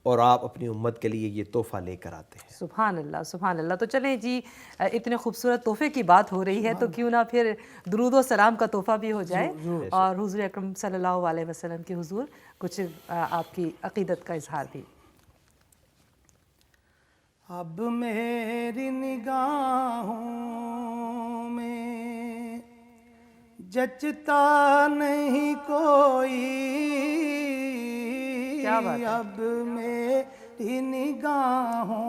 اور آپ اپنی امت کے لیے یہ تحفہ لے کر آتے ہیں۔ سبحان اللہ، سبحان اللہ۔ تو چلیں جی، اتنے خوبصورت تحفے کی بات ہو رہی ہے تو کیوں نہ پھر درود و سلام کا تحفہ بھی ہو جائے، اور حضور اکرم صلی اللہ علیہ وسلم کے حضور کچھ آپ کی عقیدت کا اظہار بھی۔ اب میری نگاہوں میں جچتا نہیں کوئی، کیا بات ہے؟ اب میری نگاہوں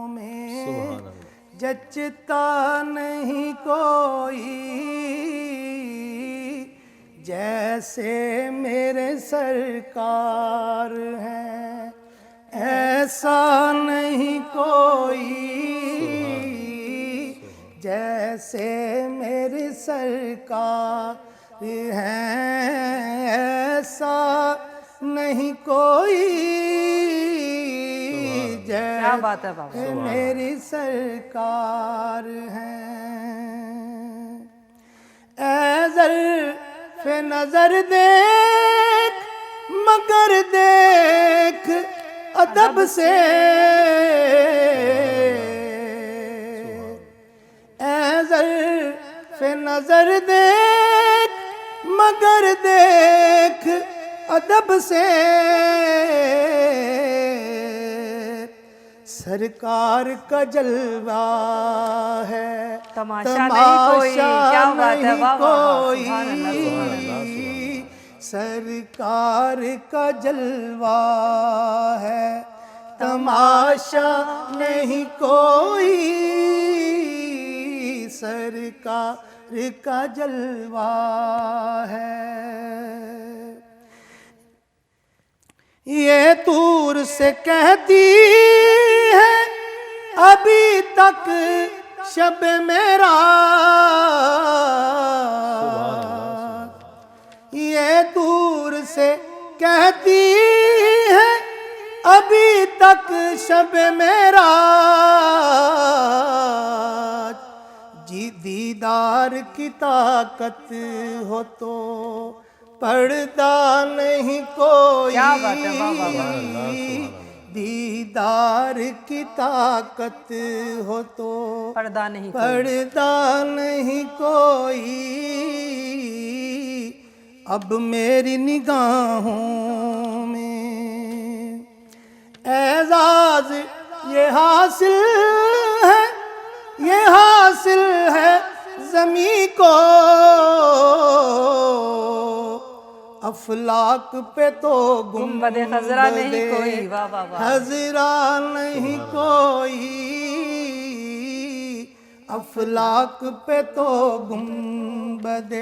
میں جچتا نہیں کوئی، جیسے میرے سرکار ہیں ایسا نہیں کوئی، جیسے میرے سرکار ہیں ایسا نہیں کوئی، کیا بات ہے بابا، جیسے میری سرکار ہیں۔ اے ظرف نظر دیکھ مگر دیکھ ادب سے، اے ظرف نظر دیکھ مگر دیکھ ادب سے، سرکار کا جلوہ ہے تماشا نہیں کوئی، کیا بات ہے، واہ واہ واہ، کوئی، سبحان اللہ، سبحان اللہ۔ سرکار کا جلوہ ہے تماشا نہیں کوئی، سرکار کا جلوہ ہے۔ یہ طور سے کہتی ہے ابھی تک شب میرا، یہ دور سے کہتی ہے ابھی تک شب میرا، جی دیدار کی طاقت ہو تو پردہ نہیں کوئی، کیا بات ہے، واہ واہ واہ، دیدار کی طاقت ہو تو پردہ نہیں کوئی، پردہ نہیں کوئی، اب میری نگاہوں میں اعزاز یہ حاصل ہے، یہ حاصل ہے زمیں کو، افلاک پہ تو گنبد خضرا نہیں کوئی، واہ واہ واہ، خضرا نہیں کوئی، افلاک پہ تو گنبد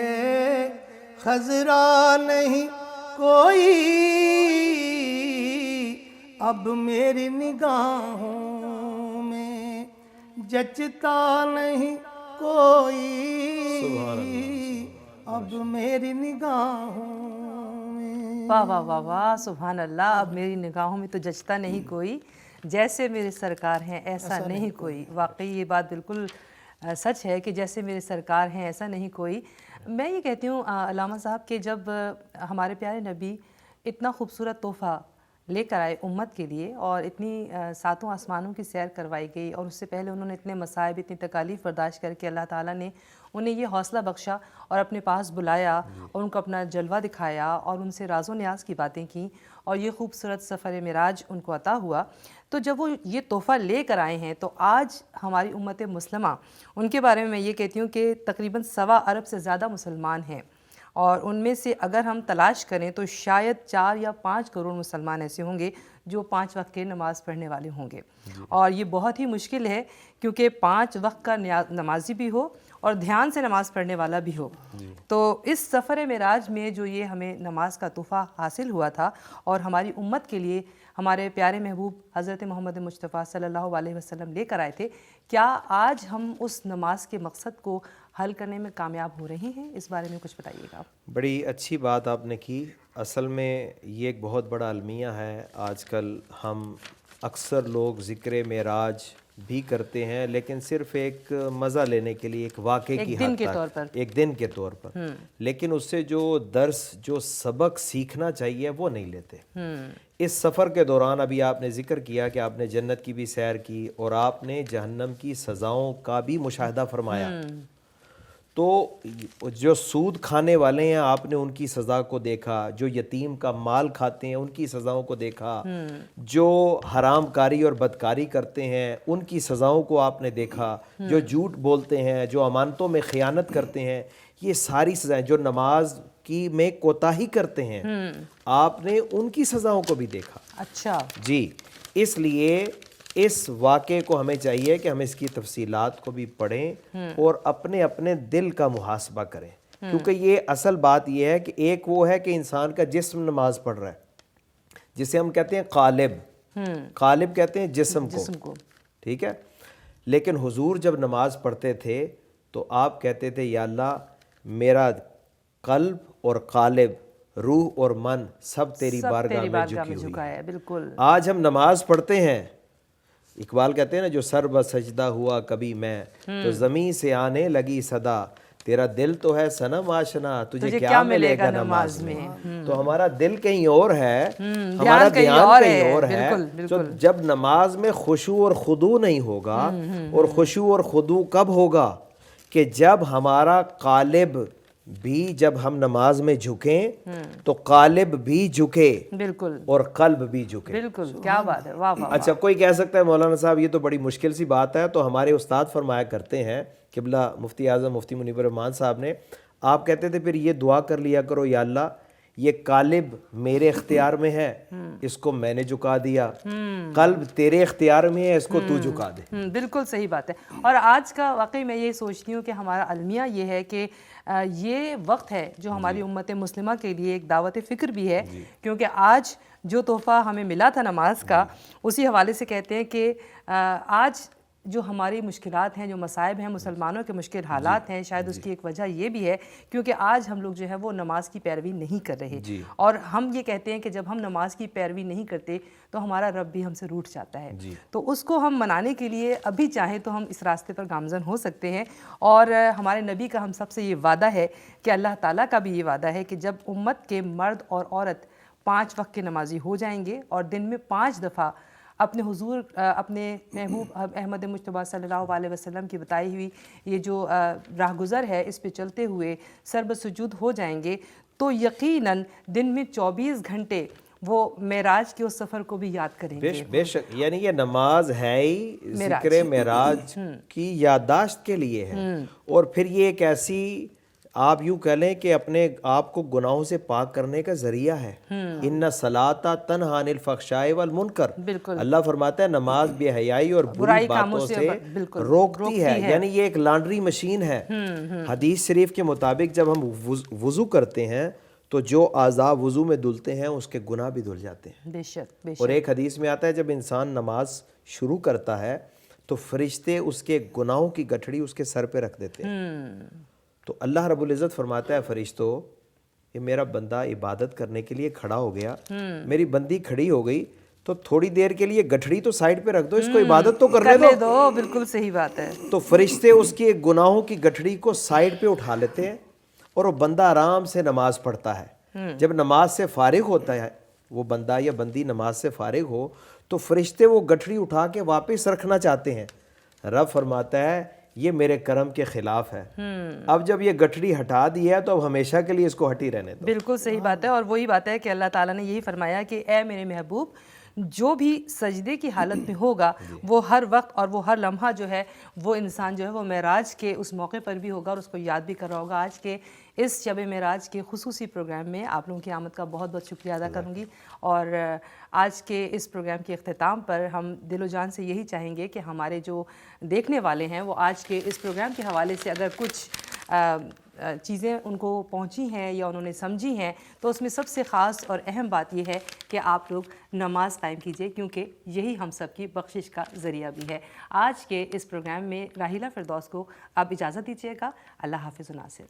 خضرا نہیں کوئی، اب میری نگاہوں میں جچتا نہیں کوئی، اب میری نگاہوں میں، واہ واہ واہ واہ، سبحان اللہ۔ اب میری نگاہوں میں تو جچتا نہیں کوئی، جیسے میرے سرکار ہیں ایسا نہیں کوئی۔ واقعی یہ بات بالکل سچ ہے کہ جیسے میرے سرکار ہیں ایسا نہیں کوئی۔ میں یہ کہتی ہوں علامہ صاحب کہ جب ہمارے پیارے نبی اتنا خوبصورت تحفہ لے کر آئے امت کے لیے، اور اتنی ساتوں آسمانوں کی سیر کروائی گئی، اور اس سے پہلے انہوں نے اتنے مصائب، اتنی تکالیف برداشت کر کے اللہ تعالیٰ نے انہیں یہ حوصلہ بخشا اور اپنے پاس بلایا اور ان کو اپنا جلوہ دکھایا اور ان سے راز و نیاز کی باتیں کیں، اور یہ خوبصورت سفر معراج ان کو عطا ہوا، تو جب وہ یہ تحفہ لے کر آئے ہیں تو آج ہماری امت مسلمہ، ان کے بارے میں میں یہ کہتی ہوں کہ تقریباً 1.25 ارب سے زیادہ مسلمان ہیں، اور ان میں سے اگر ہم تلاش کریں تو شاید 4 یا 5 کروڑ مسلمان ایسے ہوں گے جو 5 وقت کی نماز پڑھنے والے ہوں گے، اور یہ بہت ہی مشکل ہے کیونکہ 5 وقت کا نمازی بھی ہو اور دھیان سے نماز پڑھنے والا بھی ہو۔ تو اس سفر معراج میں جو یہ ہمیں نماز کا تحفہ حاصل ہوا تھا، اور ہماری امت کے لیے ہمارے پیارے محبوب حضرت محمد مصطفیٰ صلی اللہ علیہ وسلم لے کر آئے تھے، کیا آج ہم اس نماز کے مقصد کو حل کرنے میں کامیاب ہو رہی ہیں؟ اس بارے میں کچھ بتائیے گا آپ۔ بڑی اچھی بات آپ نے کی۔ اصل میں یہ ایک بہت بڑا المیہ ہے۔ آج کل ہم اکثر لوگ ذکر معراج بھی کرتے ہیں، لیکن صرف ایک مزہ لینے کے لیے، ایک واقعے کی حد تک، ایک دن کے طور پر، لیکن اس سے جو درس، جو سبق سیکھنا چاہیے وہ نہیں لیتے۔ اس سفر کے دوران ابھی آپ نے ذکر کیا کہ آپ نے جنت کی بھی سیر کی اور آپ نے جہنم کی سزاؤں کا بھی مشاہدہ فرمایا۔ تو جو سود کھانے والے ہیں آپ نے ان کی سزا کو دیکھا، جو یتیم کا مال کھاتے ہیں ان کی سزاؤں کو دیکھا، جو حرام کاری اور بدکاری کرتے ہیں ان کی سزاؤں کو آپ نے دیکھا، جو جھوٹ بولتے ہیں، جو امانتوں میں خیانت کرتے ہیں، یہ ساری سزائیں، جو نماز کی میں کوتاہی کرتے ہیں آپ نے ان کی سزاؤں کو بھی دیکھا۔ اچھا جی، اس لیے اس واقعے کو ہمیں چاہیے کہ ہم اس کی تفصیلات کو بھی پڑھیں اور اپنے اپنے دل کا محاسبہ کریں، کیونکہ یہ اصل بات یہ ہے کہ ایک وہ ہے کہ انسان کا جسم نماز پڑھ رہا ہے، جسے ہم کہتے ہیں قالب کہتے ہیں جسم کو، ٹھیک ہے، لیکن حضور جب نماز پڑھتے تھے تو آپ کہتے تھے یا اللہ میرا قلب اور قالب، روح اور من سب تیری بارگاہ میں جھکی ہوئی ہے۔ بالکل۔ آج ہم نماز پڑھتے ہیں، اقبال کہتے ہیں نا جو سر بہ سجدہ ہوا کبھی میں، تو زمین سے آنے لگی صدا، تیرا دل تو ہے صنم آشنا، تجھے کیا ملے گا نماز میں۔ تو ہمارا دل کہیں اور ہے، ہمارا دھیان کہیں اور ہے۔ تو جب نماز میں خشوع اور خضوع نہیں ہوگا، اور خشوع اور خضوع کب ہوگا کہ جب ہمارا قالب بھی، جب ہم نماز میں جھکیں تو قالب بھی جھکے، بالکل، اور قلب بھی جھکے۔ بالکل، کیا بات ہے، واہ واہ۔ اچھا، کوئی کہہ سکتا ہے مولانا صاحب یہ تو بڑی مشکل سی بات ہے، تو ہمارے استاد فرمایا کرتے ہیں قبلہ مفتی اعظم مفتی منیب الرحمان صاحب نے، آپ کہتے تھے پھر یہ دعا کر لیا کرو، یا اللہ یہ قالب میرے اختیار میں ہے، اس کو میں نے جھکا دیا، قلب تیرے اختیار میں ہے، اس کو تو جھکا دے۔ بالکل صحیح بات ہے۔ اور آج کا واقعی میں یہ سوچتی ہوں کہ ہمارا المیہ یہ ہے کہ یہ وقت ہے جو ہماری امت مسلمہ کے لیے ایک دعوت فکر بھی ہے، کیونکہ آج جو تحفہ ہمیں ملا تھا نماز کا، اسی حوالے سے کہتے ہیں کہ آج جو ہماری مشکلات ہیں، جو مصائب ہیں، مسلمانوں کے مشکل حالات ہیں، شاید اس کی ایک وجہ یہ بھی ہے کیونکہ آج ہم لوگ جو ہے وہ نماز کی پیروی نہیں کر رہے، اور ہم یہ کہتے ہیں کہ جب ہم نماز کی پیروی نہیں کرتے تو ہمارا رب بھی ہم سے روٹھ جاتا ہے، تو اس کو ہم منانے کے لیے ابھی چاہیں تو ہم اس راستے پر گامزن ہو سکتے ہیں۔ اور ہمارے نبی کا ہم سب سے یہ وعدہ ہے کہ اللہ تعالیٰ کا بھی یہ وعدہ ہے کہ جب امت کے مرد اور عورت 5 وقت کے نمازی ہو جائیں گے اور دن میں 5 دفعہ اپنے حضور، اپنے محبوب احمد مجتبیٰ صلی اللہ علیہ وسلم کی بتائی ہوئی یہ جو راہ گزر ہے اس پہ چلتے ہوئے سر بسجود ہو جائیں گے، تو یقیناً دن میں 24 گھنٹے وہ معراج کے اس سفر کو بھی یاد کریں گے۔ بے شک، یعنی یہ نماز ہے ہی ذکر معراج کی یادداشت کے لیے ہے، اور پھر یہ ایک ایسی، آپ یوں کہہ لیں کہ اپنے آپ کو گناہوں سے پاک کرنے کا ذریعہ ہے۔ ان الصلاۃ تنہی عن الفحشاء والمنکر، اللہ فرماتا ہے نماز بے حیائی اور بری باتوں سے روکتی ہے، یعنی یہ ایک لانڈری مشین ہے۔ حدیث شریف کے مطابق جب ہم وضو کرتے ہیں تو جو اعضاء وضو میں دھلتے ہیں اس کے گناہ بھی دھل جاتے ہیں۔ بے شک، اور ایک حدیث میں آتا ہے جب انسان نماز شروع کرتا ہے تو فرشتے اس کے گناہوں کی گٹھڑی اس کے سر پہ رکھ دیتے ہیں۔ تو اللہ رب العزت فرماتا ہے فرشتوں، یہ میرا بندہ عبادت کرنے کے لیے کھڑا ہو گیا، میری بندی کھڑی ہو گئی، تو تھوڑی دیر کے لیے گٹھڑی تو سائیڈ پہ رکھ دو، اس کو عبادت تو کرنے دو۔ بالکل صحیح بات ہے۔ تو فرشتے اس کے گناہوں کی گٹھڑی کو سائیڈ پہ اٹھا لیتے ہیں اور وہ بندہ آرام سے نماز پڑھتا ہے۔ جب نماز سے فارغ ہوتا ہے وہ بندہ یا بندی، نماز سے فارغ ہو تو فرشتے وہ گٹھڑی اٹھا کے واپس رکھنا چاہتے ہیں۔ رب فرماتا ہے یہ میرے کرم کے خلاف ہے، اب جب یہ گٹھڑی ہٹا دی ہے تو اب ہمیشہ کے لیے اس کو ہٹی رہنے دو۔ بالکل صحیح بات ہے، اور وہی بات ہے کہ اللہ تعالیٰ نے یہی فرمایا کہ اے میرے محبوب، جو بھی سجدے کی حالت میں ہوگا وہ ہر وقت اور وہ ہر لمحہ جو ہے وہ انسان جو ہے وہ معراج کے اس موقع پر بھی ہوگا اور اس کو یاد بھی کر رہا ہوگا۔ آج کے اس شب معراج کے خصوصی پروگرام میں آپ لوگوں کی آمد کا بہت بہت شکریہ ادا کروں گی، اور آج کے اس پروگرام کے اختتام پر ہم دل و جان سے یہی چاہیں گے کہ ہمارے جو دیکھنے والے ہیں وہ آج کے اس پروگرام کے حوالے سے اگر کچھ چیزیں ان کو پہنچی ہیں یا انہوں نے سمجھی ہیں، تو اس میں سب سے خاص اور اہم بات یہ ہے کہ آپ لوگ نماز قائم کیجئے، کیونکہ یہی ہم سب کی بخشش کا ذریعہ بھی ہے۔ آج کے اس پروگرام میں راحیلہ فردوس کو آپ اجازت دیجیے گا۔ اللہ حافظ و ناصر۔